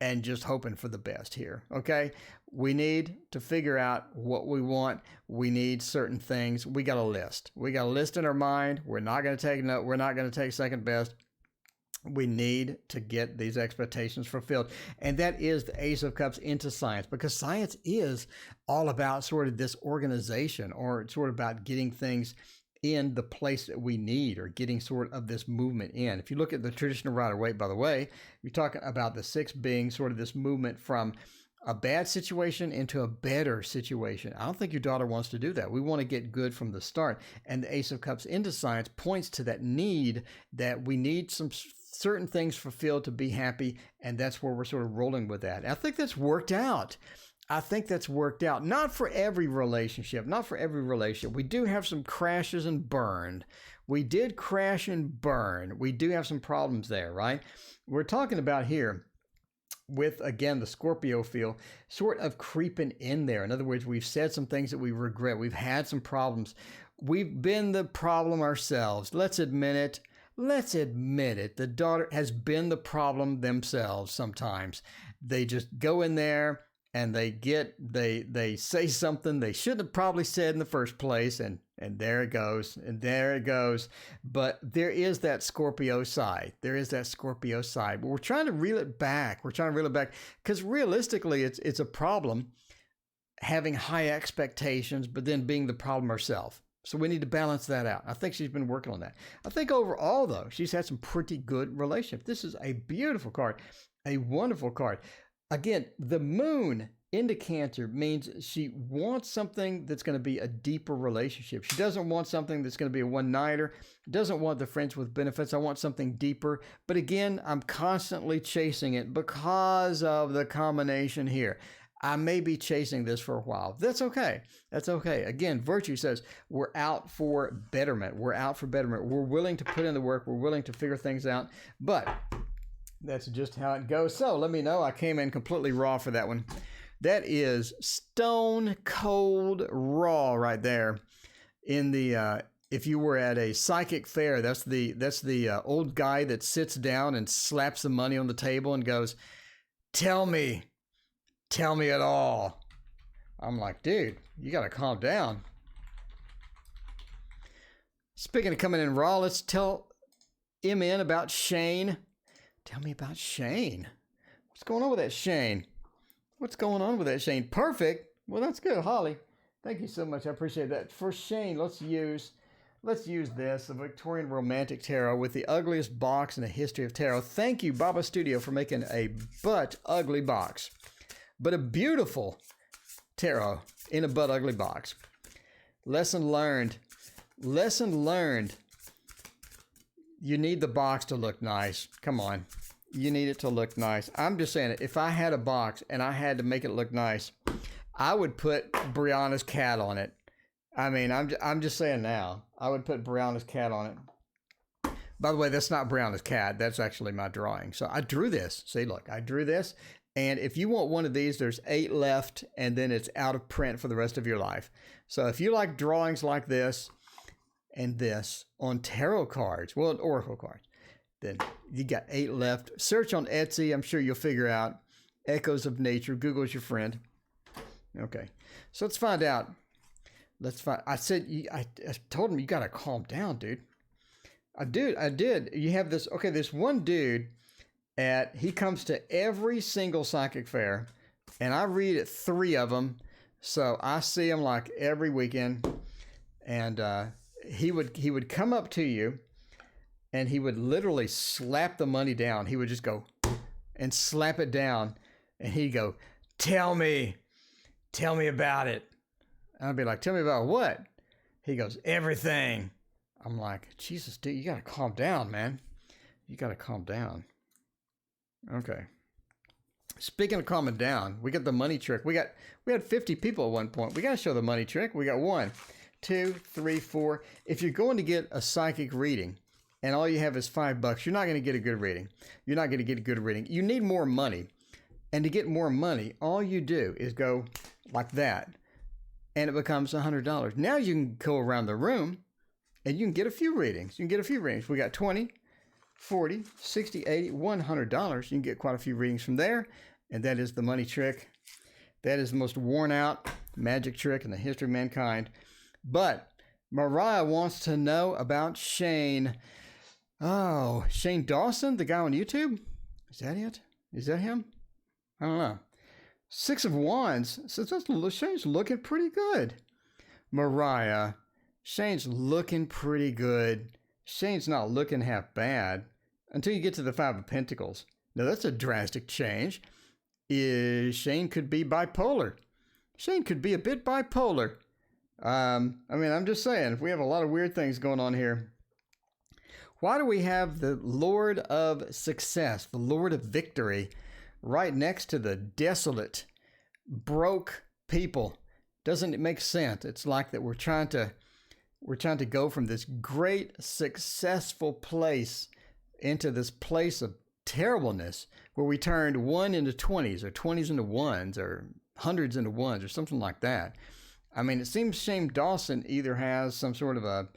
and just hoping for the best here, okay? We need to figure out what we want. We need certain things. We got a list. We got a list in our mind. We're not going to take note. We're not going to take second best. We need to get these expectations fulfilled. And that is the Ace of Cups into science, because science is all about sort of this organization, or it's sort of about getting things in the place that we need, or getting sort of this movement in. If you look at the traditional Rider-Waite, by the way, you're talking about the 6 being sort of this movement from a bad situation into a better situation. I don't think your daughter wants to do that. We want to get good from the start. And the Ace of Cups into Science points to that need, that we need some certain things fulfilled to be happy. And that's where we're sort of rolling with that. And I think that's worked out. I think that's worked out. Not for every relationship, not for every relationship. We do have some crashes and burn. We did crash and burn. We do have some problems there, right? We're talking about here with, again, the Scorpio feel sort of creeping in there. In other words, we've said some things that we regret. We've had some problems. We've been the problem ourselves. Let's admit it. Let's admit it. The daughter has been the problem themselves sometimes. They just go in there and they say something they shouldn't have probably said in the first place, and there it goes, and there it goes. But there is that Scorpio side. There is that Scorpio side. But we're trying to reel it back. We're trying to reel it back because realistically, it's a problem having high expectations, but then being the problem herself. So we need to balance that out. I think she's been working on that. I think overall, though, she's had some pretty good relationships. This is a beautiful card, a wonderful card. Again, the moon into Cancer means she wants something that's going to be a deeper relationship. She doesn't want something that's going to be a one-nighter. Doesn't want the friends with benefits. I want something deeper. But again, I'm constantly chasing it because of the combination here. I may be chasing this for a while. That's okay. That's okay. Again, Virtue says we're out for betterment. We're out for betterment. We're willing to put in the work. We're willing to figure things out. But that's just how it goes. So let me know. I came in completely raw for that one. That is stone cold raw right there. In the if you were at a psychic fair, that's the old guy that sits down and slaps the money on the table and goes, tell me it all. I'm like, dude, you got to calm down. Speaking of coming in raw, let's tell MN about Shane. Tell me about Shane. What's going on with that Shane? What's going on with that Shane? Perfect. Well, that's good, Holly. Thank you so much. I appreciate that. For Shane, let's use this, the Victorian Romantic Tarot with the ugliest box in the history of tarot. Thank you, Baba Studio, for making a butt ugly box, but a beautiful tarot in a butt ugly box. Lesson learned. Lesson learned. You need the box to look nice. Come on. You need it to look nice. I'm just saying it. If I had a box and I had to make it look nice, I would put Brianna's cat on it. I mean, I'm just saying now. I would put Brianna's cat on it. By the way, that's not Brianna's cat. That's actually my drawing. So I drew this. See, look, I drew this. And if you want one of these, there's 8 left, and then it's out of print for the rest of your life. So if you like drawings like this and this on tarot cards, well, oracle cards, then you got 8 left. Search on Etsy. I'm sure you'll figure out. Echoes of Nature. Google's your friend. Okay. So let's find out. Let's find. I told him, you got to calm down, dude. I did. You have this. Okay, this one dude he comes to every single psychic fair, and I read at 3 of them. So I see him like every weekend, and he would come up to you, and he would literally slap the money down. He would just go and slap it down, and he'd go, tell me about it. And I'd be like, tell me about what? He goes, everything. I'm like, Jesus, dude, you got to calm down, man. You got to calm down. Okay. Speaking of calming down, we got the money trick. We had 50 people at one point. We got to show the money trick. We got 1, 2, 3, 4. If you're going to get a psychic reading and all you have is $5, you're not going to get a good reading. You're not going to get a good reading. You need more money. And to get more money, all you do is go like that, and it becomes $100. Now you can go around the room and you can get a few readings. We got 20, 40, 60, 80, $100. You can get quite a few readings from there. And that is the money trick. That is the most worn out magic trick in the history of mankind. But Mariah wants to know about Shane. Oh, Shane Dawson, the guy on YouTube? Is that it? Is that him? I don't know. 6 of Wands. So Shane's looking pretty good. Mariah, Shane's looking pretty good. Shane's not looking half bad until you get to the Five of Pentacles. Now, that's a drastic change. Shane could be bipolar. Shane could be a bit bipolar. I mean, I'm just saying, if we have a lot of weird things going on here. Why do we have the Lord of Success, the Lord of Victory, right next to the desolate, broke people? Doesn't it make sense? It's like that we're trying to go from this great, successful place into this place of terribleness where we turned 1 into 20s or 20s into 1s or hundreds into 1s or something like that. I mean, it seems Shane Dawson either has some sort of a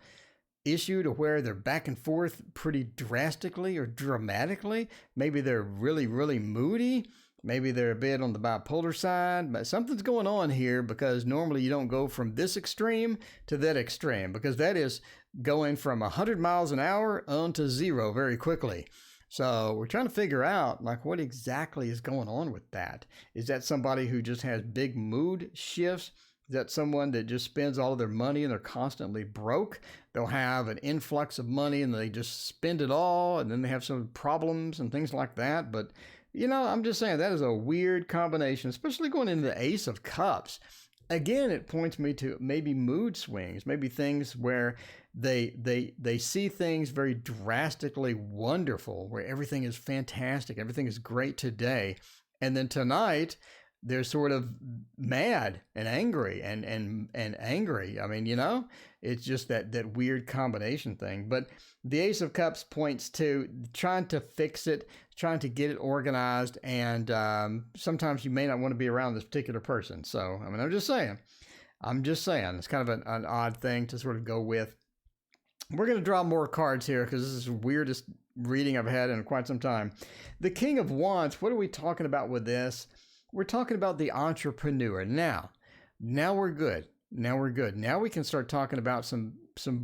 issue to where they're back and forth pretty drastically or dramatically. Maybe they're really, really moody. Maybe they're a bit on the bipolar side, but something's going on here because normally you don't go from this extreme to that extreme because that is going from 100 miles an hour on to 0 very quickly. So we're trying to figure out like what exactly is going on with that. Is that somebody who just has big mood shifts? Is that someone that just spends all of their money and they're constantly broke? They'll have an influx of money and they just spend it all and then they have some problems and things like that. But, you know, I'm just saying that is a weird combination, especially going into the Ace of Cups. Again, it points me to maybe mood swings, maybe things where they see things very drastically wonderful, where everything is fantastic, everything is great today. And then tonight, they're sort of mad and angry and angry. I mean, you know, it's just that weird combination thing. But the Ace of Cups points to trying to fix it, trying to get it organized. And sometimes you may not want to be around this particular person. So, I mean, I'm just saying, it's kind of an odd thing to sort of go with. We're going to draw more cards here because this is the weirdest reading I've had in quite some time. The King of Wands, what are we talking about with this? We're talking about the entrepreneur. Now we're good. Now we can start talking about some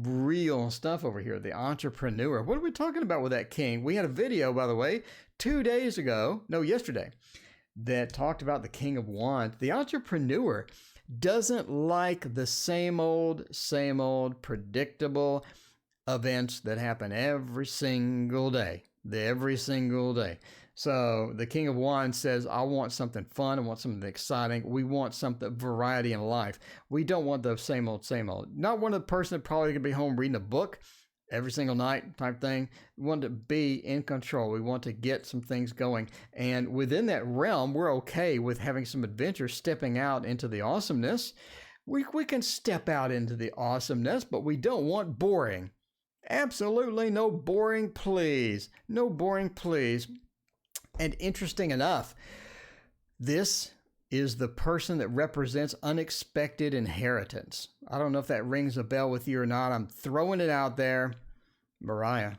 real stuff over here. The entrepreneur. What are we talking about with that king? We had a video, by the way, yesterday, that talked about the King of Wands. The entrepreneur doesn't like the same old predictable events that happen every single day. So the King of Wands says, I want something fun. I want something exciting. We want something variety in life. We don't want the same old. Not one of the person that probably could be home reading a book every single night type thing. We want to be in control. We want to get some things going. And within that realm, we're okay with having some adventure, stepping out into the awesomeness. We can step out into the awesomeness, but we don't want boring. Absolutely no boring, please. No boring, please. And interesting enough, this is the person that represents unexpected inheritance. I don't know if that rings a bell with you or not. I'm throwing it out there. Mariah.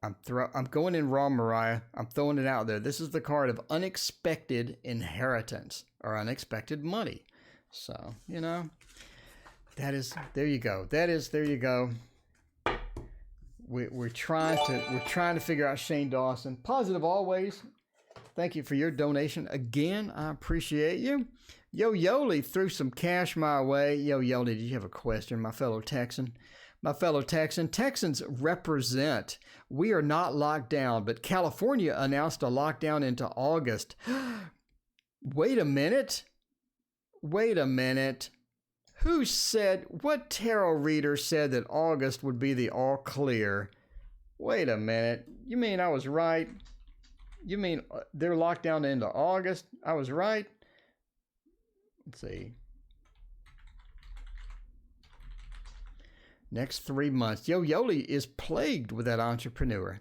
I'm going in raw, Mariah. I'm throwing it out there. This is the card of unexpected inheritance or unexpected money. So, you know, there you go. There you go. We're trying to figure out Shane Dawson. Positive always. Thank you for your donation. Again, I appreciate you. Yo Yoli threw some cash my way. Yo Yoli, did you have a question, my fellow Texan? Texans represent. We are not locked down, but California announced a lockdown into August. Wait a minute. What tarot reader said that August would be the all clear? Wait a minute. You mean I was right? You mean they're locked down into August? I was right? Let's see. Next 3 months. Yo Yoli is plagued with that entrepreneur.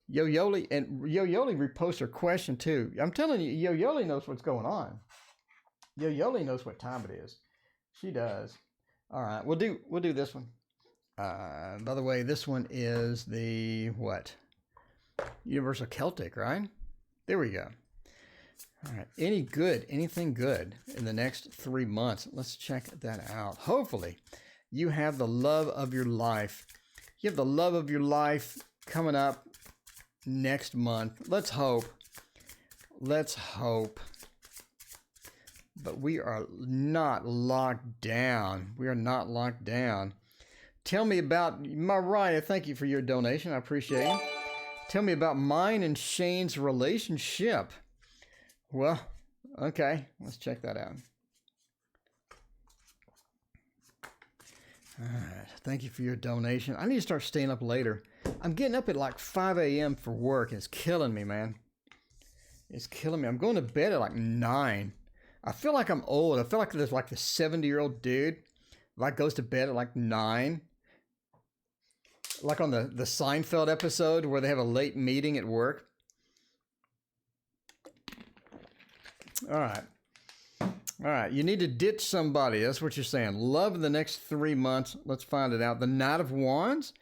Yo Yoli reposts her question too. I'm telling you, Yo Yoli knows what's going on. Yo Yoli knows what time it is. She does. All right, we'll do this one. By the way, this one is the what? Universal Celtic, right? There we go. All right. Anything good in the next 3 months? Let's check that out. Hopefully, you have the love of your life. You have the love of your life coming up next month. Let's hope. But we are not locked down. Tell me about Mariah. Thank you for your donation. I appreciate it. Tell me about mine and Shane's relationship. Well, okay. Let's check that out. All right. Thank you for your donation. I need to start staying up later. I'm getting up at like 5 a.m. for work. It's killing me, man. It's killing me. I'm going to bed at like 9. I feel like I'm old. I feel like there's like the 70-year-old dude like goes to bed at like 9. Like on the Seinfeld episode where they have a late meeting at work. All right. All right. You need to ditch somebody. That's what you're saying. Love in the next 3 months. Let's find it out. The Knight of Wands.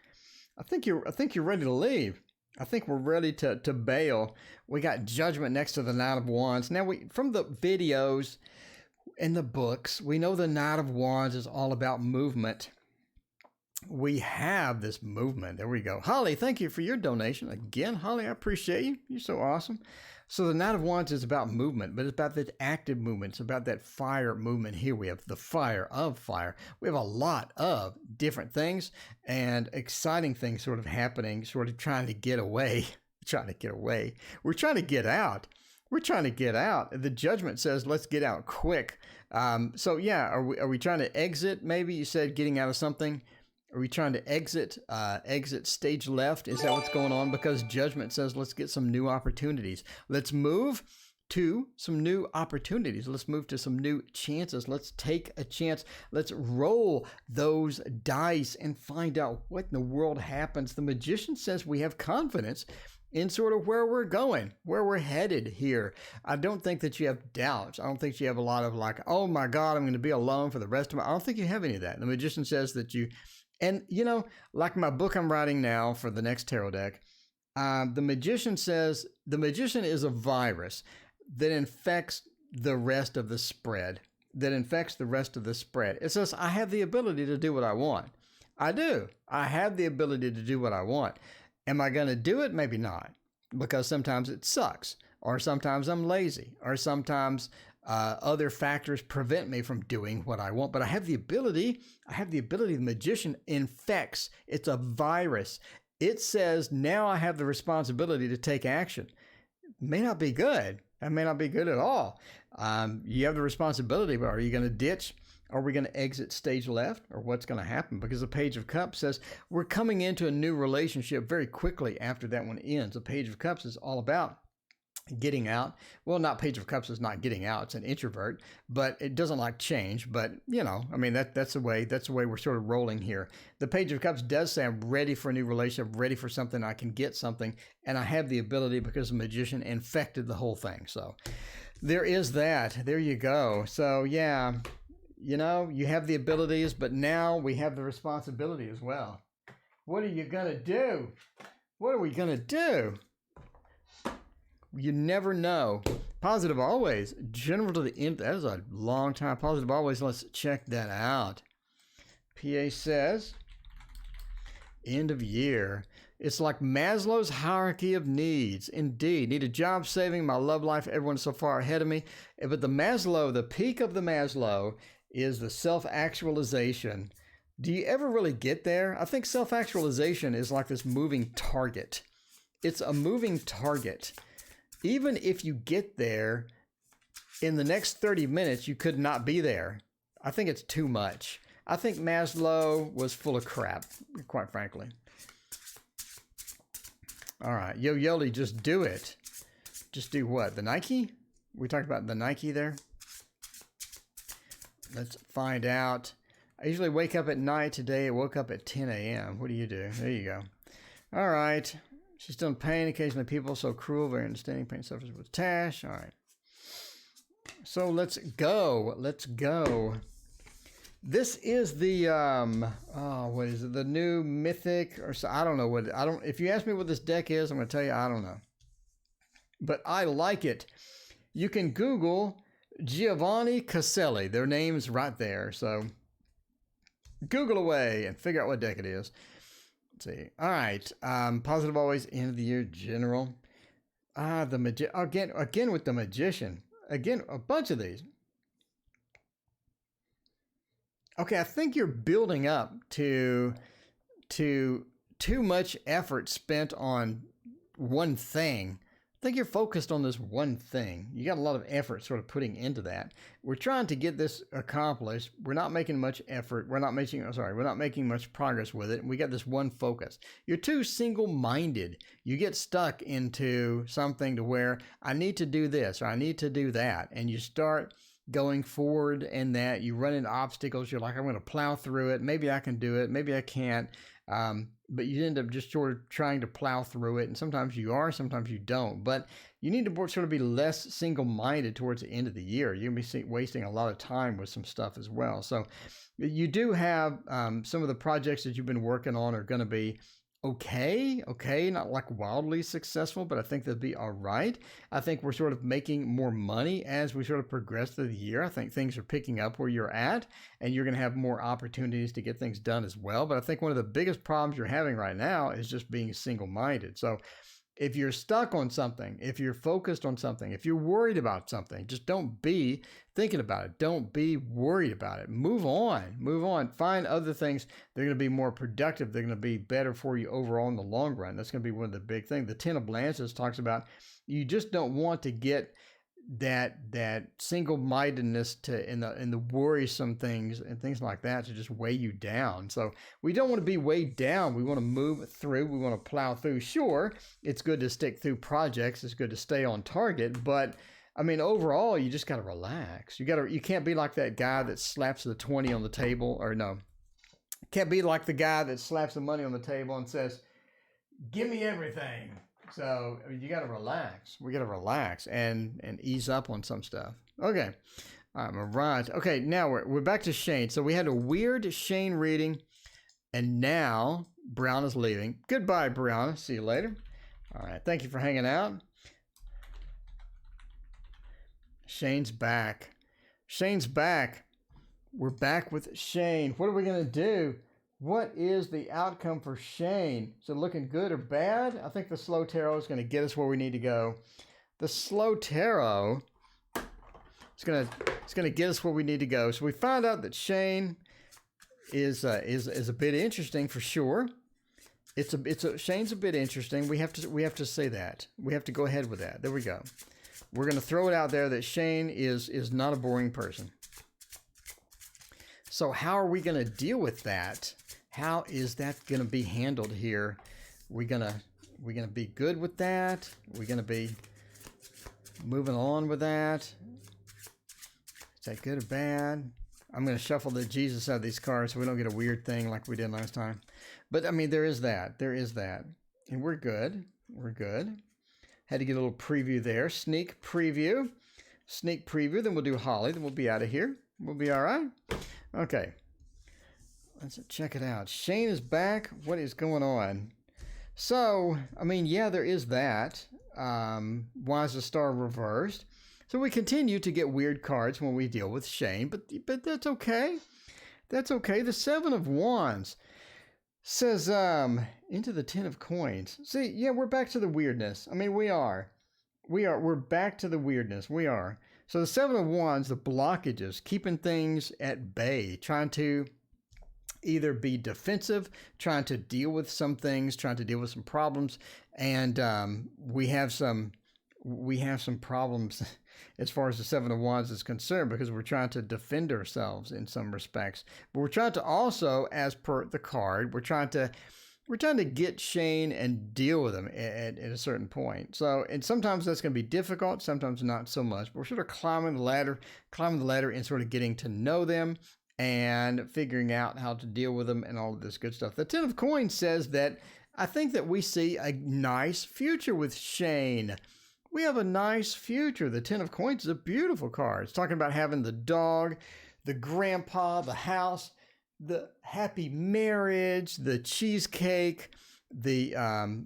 I think you're ready to leave. I think we're ready to bail. We got Judgment next to the Knight of Wands. Now, from the videos and the books, we know the Knight of Wands is all about movement. We have this movement. There we go. Holly, thank you for your donation. Again, Holly, I appreciate you. You're so awesome. So the Knight of Wands is about movement, but it's about that active movement. It's about that fire movement. Here we have the fire of fire. We have a lot of different things and exciting things sort of happening, sort of trying to get away. Trying to get away. We're trying to get out. We're trying to get out. The Judgment says, let's get out quick. So yeah, are we trying to exit? Maybe you said getting out of something. Are we trying to exit stage left? Is that what's going on? Because Judgment says, let's get some new opportunities. Let's move to some new opportunities. Let's move to some new chances. Let's take a chance. Let's roll those dice and find out what in the world happens. The Magician says we have confidence in sort of where we're going, where we're headed here. I don't think that you have doubts. I don't think you have a lot of like, oh my God, I'm going to be alone for the rest of my... I don't think you have any of that. The Magician says that you... And, you know, like my book I'm writing now for the next tarot deck, the Magician says the Magician is a virus that infects the rest of the spread, It says, I have the ability to do what I want. I do. I have the ability to do what I want. Am I going to do it? Maybe not, because sometimes it sucks, or sometimes I'm lazy, or sometimes other factors prevent me from doing what I want, but I have the ability. The Magician infects. It's a virus. It says, now I have the responsibility to take action. It may not be good. That may not be good at all. You have the responsibility, but are you going to ditch? Are we going to exit stage left, or what's going to happen? Because the Page of Cups says we're coming into a new relationship very quickly after that one ends. The Page of Cups is all about getting out. Well, not Page of Cups is not getting out. It's an introvert, but it doesn't like change. But you know, I mean, that's the way we're sort of rolling here. The Page of Cups does say I'm ready for a new relationship, ready for something. I can get something, and I have the ability because the Magician infected the whole thing. So there is that. There you go. So yeah, you know, you have the abilities, but now we have the responsibility as well. What are you gonna do? What are we gonna do? You never know. Positive always. General to the end. That is a long time. Positive always. Let's check that out. PA says, end of year. It's like Maslow's hierarchy of needs. Indeed. Need a job, saving, my love life. Everyone's so far ahead of me. But the peak of the Maslow is the self-actualization. Do you ever really get there? I think self-actualization is like this moving target. It's a moving target. Even if you get there, in the next 30 minutes, you could not be there. I think it's too much. I think Maslow was full of crap, quite frankly. All right, Yo Yoli, just do it. Just do what? The Nike? We talked about the Nike there. Let's find out. I usually wake up at night. Today I woke up at 10 a.m. What do you do? There you go. All right. She's still in pain. Occasionally people so cruel, very understanding. Pain suffers with Tash. All right. So let's go. Let's go. This is the, what is it? The new Mythic or so. I don't know what, if you ask me what this deck is, I'm going to tell you, I don't know. But I like it. You can Google Giovanni Caselli. Their name's right there. So Google away and figure out what deck it is. Let's see. All right. Positive always, end of the year general. Again with the Magician. Again, a bunch of these. okay, I think you're building up to too much effort spent on one thing. I think you're focused on this one thing. You got a lot of effort sort of putting into that. We're trying to get this accomplished. We're not making much effort. We're not making much progress with it. We got this one focus. You're too single-minded. You get stuck into something to where I need to do this or I need to do that. And you start going forward and that you run into obstacles. You're like, I'm going to plow through it. Maybe I can do it. Maybe I can't. But you end up just sort of trying to plow through it. And sometimes you are, sometimes you don't. But you need to sort of be less single-minded towards the end of the year. You're going to be wasting a lot of time with some stuff as well. So you do have some of the projects that you've been working on are going to be okay, not like wildly successful, but I think they'll be all right. I think we're sort of making more money as we sort of progress through the year. I think things are picking up where you're at, and you're going to have more opportunities to get things done as well. But I think one of the biggest problems you're having right now is just being single-minded. So if you're stuck on something, if you're focused on something, if you're worried about something, just don't be thinking about it. Don't be worried about it. Move on. Find other things. They're going to be more productive. They're going to be better for you overall in the long run. That's going to be one of the big things. The Ten of Lances talks about you just don't want to get that single-mindedness to in the worrisome things and things like that to just weigh you down. So we don't want to be weighed down. We want to move through. We want to plow through. Sure, it's good to stick through projects. It's good to stay on target, but I mean, overall, you just got to relax. You can't be like that guy that slaps the 20 on the table, or no, can't be like the guy that slaps the money on the table and says, "Give me everything." So I mean, you got to relax. We got to relax and ease up on some stuff. Okay. All right. Okay. Now we're back to Shane. So we had a weird Shane reading, and now Brianna's leaving. Goodbye, Brianna. See you later. All right. Thank you for hanging out. Shane's back. Shane's back. We're back with Shane. What are we going to do? What is the outcome for Shane? Is it looking good or bad? I think the slow tarot is going to get us where we need to go. The slow tarot is going to get us where we need to go. So we find out that Shane is a bit interesting for sure. Shane's a bit interesting. We have to say that. We have to go ahead with that. There we go. We're going to throw it out there that Shane is not a boring person. So how are we going to deal with that? How is that going to be handled here? We're gonna be good with that? We're going to be moving on with that? Is that good or bad? I'm going to shuffle the Jesus out of these cards so we don't get a weird thing like we did last time. But I mean, there is that. And we're good. Had to get a little preview there. Sneak preview. Then we'll do Holly. Then we'll be out of here. We'll be all right. Okay. Let's check it out. Shane is back. What is going on? So, I mean, yeah, there is that. Why is the star reversed? So we continue to get weird cards when we deal with Shane, but that's okay. That's okay. The Seven of Wands says, into the Ten of Coins. See, yeah, we're back to the weirdness. I mean, we're back to the weirdness. We are. So the Seven of Wands, the blockages, keeping things at bay, trying to either be defensive, trying to deal with some things, trying to deal with some problems, and we have some problems as far as the Seven of Wands is concerned because we're trying to defend ourselves in some respects. But we're trying to also, as per the card, we're trying to get Shane and deal with him at a certain point. So, and sometimes that's going to be difficult, sometimes not so much. But we're sort of climbing the ladder and sort of getting to know them and figuring out how to deal with them and all of this good stuff. The Ten of Coins says that I think that we see a nice future with Shane. We have a nice future. The Ten of Coins is a beautiful card. It's talking about having the dog, the grandpa, the house, the happy marriage, the cheesecake, the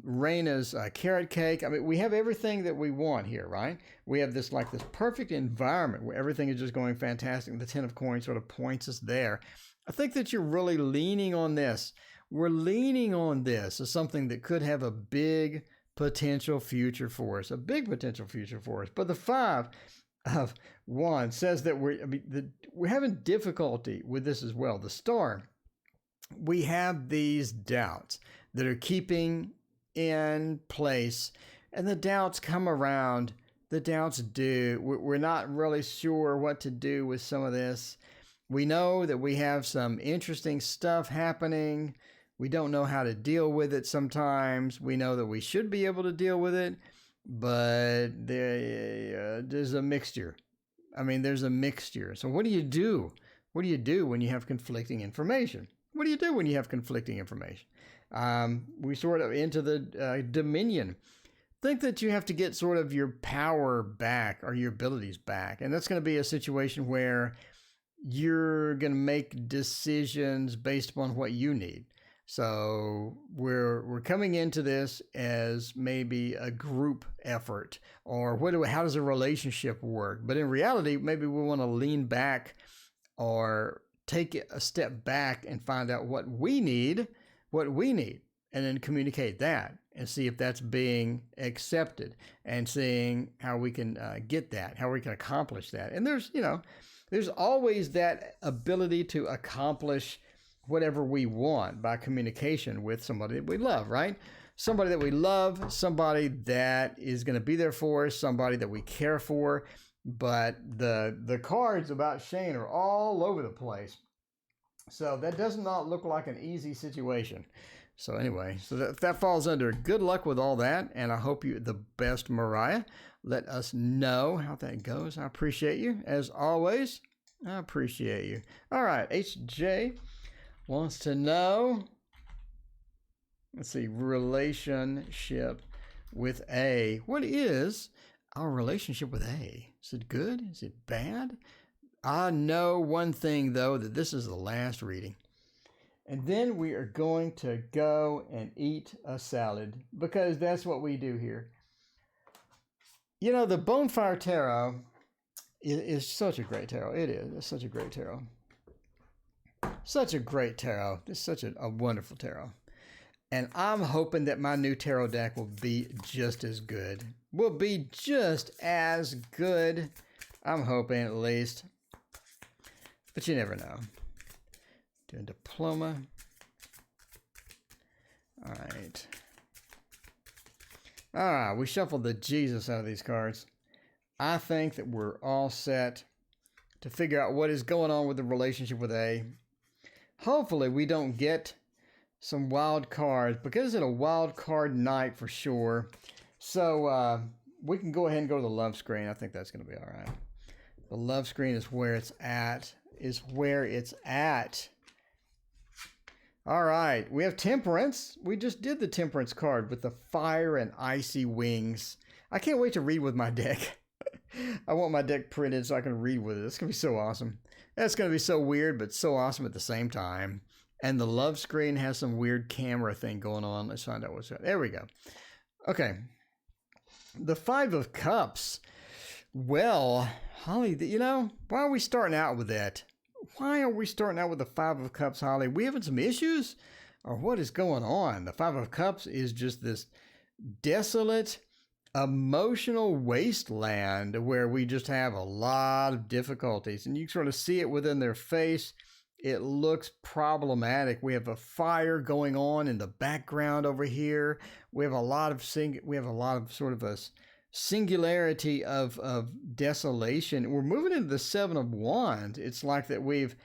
Raina's carrot cake. I mean, we have everything that we want here, right? We have this perfect environment where everything is just going fantastic. The Ten of Coins sort of points us there. I think that you're really leaning on this. We're leaning on this as something that could have a big potential future for us, But the Five of Wands says that we're having difficulty with this as well. The Star, we have these doubts that are keeping in place, and the doubts come around. The doubts do. We're not really sure what to do with some of this. We know that we have some interesting stuff happening. We don't know how to deal with it sometimes. We know that we should be able to deal with it, but there's a mixture. I mean, there's a mixture. So what do you do? What do you do when you have conflicting information? What do you do when you have conflicting information? We sort of into the dominion. Think that you have to get sort of your power back or your abilities back. And that's going to be a situation where you're going to make decisions based upon what you need. So we're coming into this as maybe a group effort, or how does a relationship work? But in reality, maybe we want to lean back or take a step back and find out what we need, and then communicate that and see if that's being accepted, and seeing how we can get that, how we can accomplish that. And there's always that ability to accomplish whatever we want by communication with somebody that we love, right? Somebody that we love, somebody that is going to be there for us, somebody that we care for. But the cards about Shane are all over the place. So that does not look like an easy situation. So anyway, so that falls under good luck with all that. And I hope you the best, Mariah. Let us know how that goes. I appreciate you. As always, I appreciate you. All right, HJ wants to know, let's see, relationship with A. What is our relationship with A? Is it good? Is it bad? I know one thing, though, that this is the last reading. And then we are going to go and eat a salad, because that's what we do here. You know, the Bonfire Tarot is such a great tarot. It is. It's such a great tarot. Such a great tarot. It's such a wonderful tarot. And I'm hoping that my new tarot deck will be just as good. Will be just as good. I'm hoping, at least. But you never know. Doing diploma. All right. All right, we shuffled the Jesus out of these cards. I think that we're all set to figure out what is going on with the relationship with A. Hopefully we don't get some wild cards, because it's a wild card night for sure. So we can go ahead and go to the love screen. I think that's going to be all right. The love screen is where it's at. All right, we have Temperance. We just did the Temperance card with the fire and icy wings. I can't wait to read with my deck. I want my deck printed so I can read with it. It's going to be so awesome. That's going to be so weird, but so awesome at the same time. And the love screen has some weird camera thing going on. Let's find out what's that. There we go. Okay. The Five of Cups. Well, Holly, why are we starting out with that? Why are we starting out with the Five of Cups, Holly? We having some issues? Or what is going on? The Five of Cups is just this desolate, emotional wasteland where we just have a lot of difficulties. And you sort of see it within their face. It looks problematic. We have a fire going on in the background over here. We have a lot of sort of a singularity of desolation. We're moving into the Seven of Wands. It's like that we've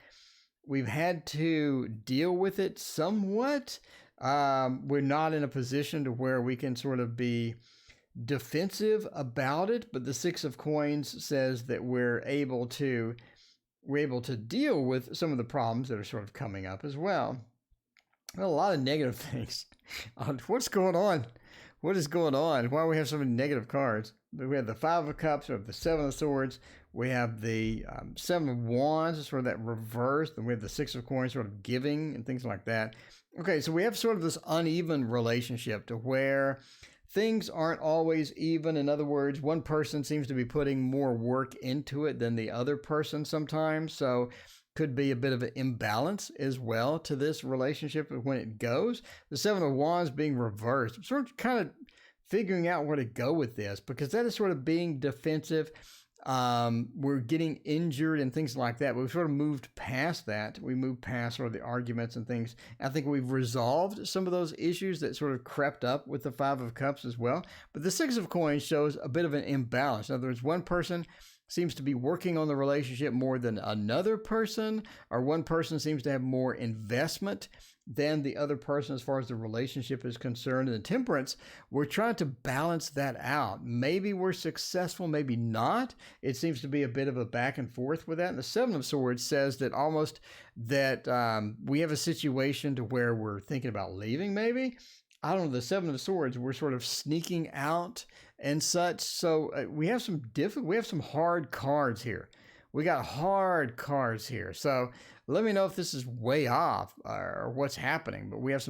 had to deal with it somewhat. We're not in a position to where we can sort of be defensive about it, but the Six of Coins says that we're able to deal with some of the problems that are sort of coming up as well. A lot of negative things. What's going on? What is going on? Why do we have so many negative cards? We have the Five of Cups, we have the Seven of Swords, we have the Seven of Wands, sort of that reverse, and we have the Six of Coins sort of giving and things like that. Okay, so we have sort of this uneven relationship to where things aren't always even. In other words, one person seems to be putting more work into it than the other person sometimes. So could be a bit of an imbalance as well to this relationship when it goes. The Seven of Wands being reversed. I'm sort of kind of figuring out where to go with this, because that is sort of being defensive. We're getting injured and things like that. But we've sort of moved past that. We moved past sort of the arguments and things. I think we've resolved some of those issues that sort of crept up with the Five of Cups as well. But the Six of Coins shows a bit of an imbalance. In other words, one person seems to be working on the relationship more than another person, or one person seems to have more investment than the other person as far as the relationship is concerned. And the Temperance, we're trying to balance that out. Maybe we're successful, maybe not. It seems to be a bit of a back and forth with that. And the Seven of Swords says that almost that we have a situation to where we're thinking about leaving, maybe. I don't know, the Seven of Swords, we're sort of sneaking out and such. So we have some hard cards here. We got hard cards here. So let me know if this is way off or what's happening, but we've had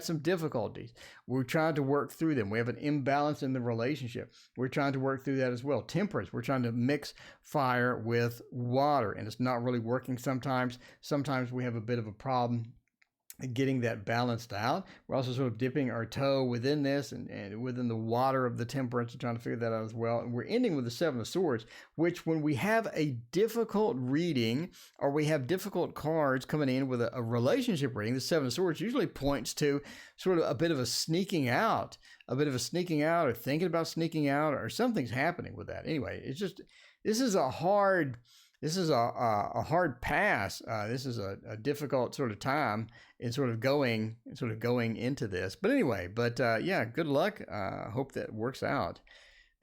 some difficulties. We're trying to work through them. We have an imbalance in the relationship. We're trying to work through that as well. Temperance, we're trying to mix fire with water, and it's not really working sometimes. Sometimes we have a bit of a problem getting that balanced out. We're also sort of dipping our toe within this and within the water of the Temperance and trying to figure that out as well. And we're ending with the Seven of Swords, which when we have a difficult reading or we have difficult cards coming in with a relationship reading, the Seven of Swords usually points to sort of a bit of a sneaking out or thinking about sneaking out, or something's happening with that. Anyway, it's just, this is a hard pass. This is a difficult sort of time in sort of going into this. But anyway, yeah, good luck. Hope that works out.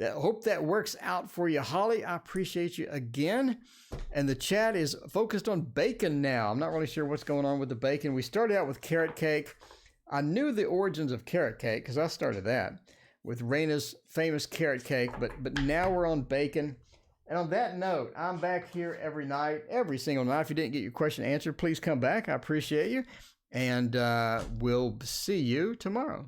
Hope that works out for you, Holly. I appreciate you again. And the chat is focused on bacon now. I'm not really sure what's going on with the bacon. We started out with carrot cake. I knew the origins of carrot cake because I started that with Raina's famous carrot cake. But now we're on bacon. And on that note, I'm back here every night, every single night. If you didn't get your question answered, please come back. I appreciate you. And we'll see you tomorrow.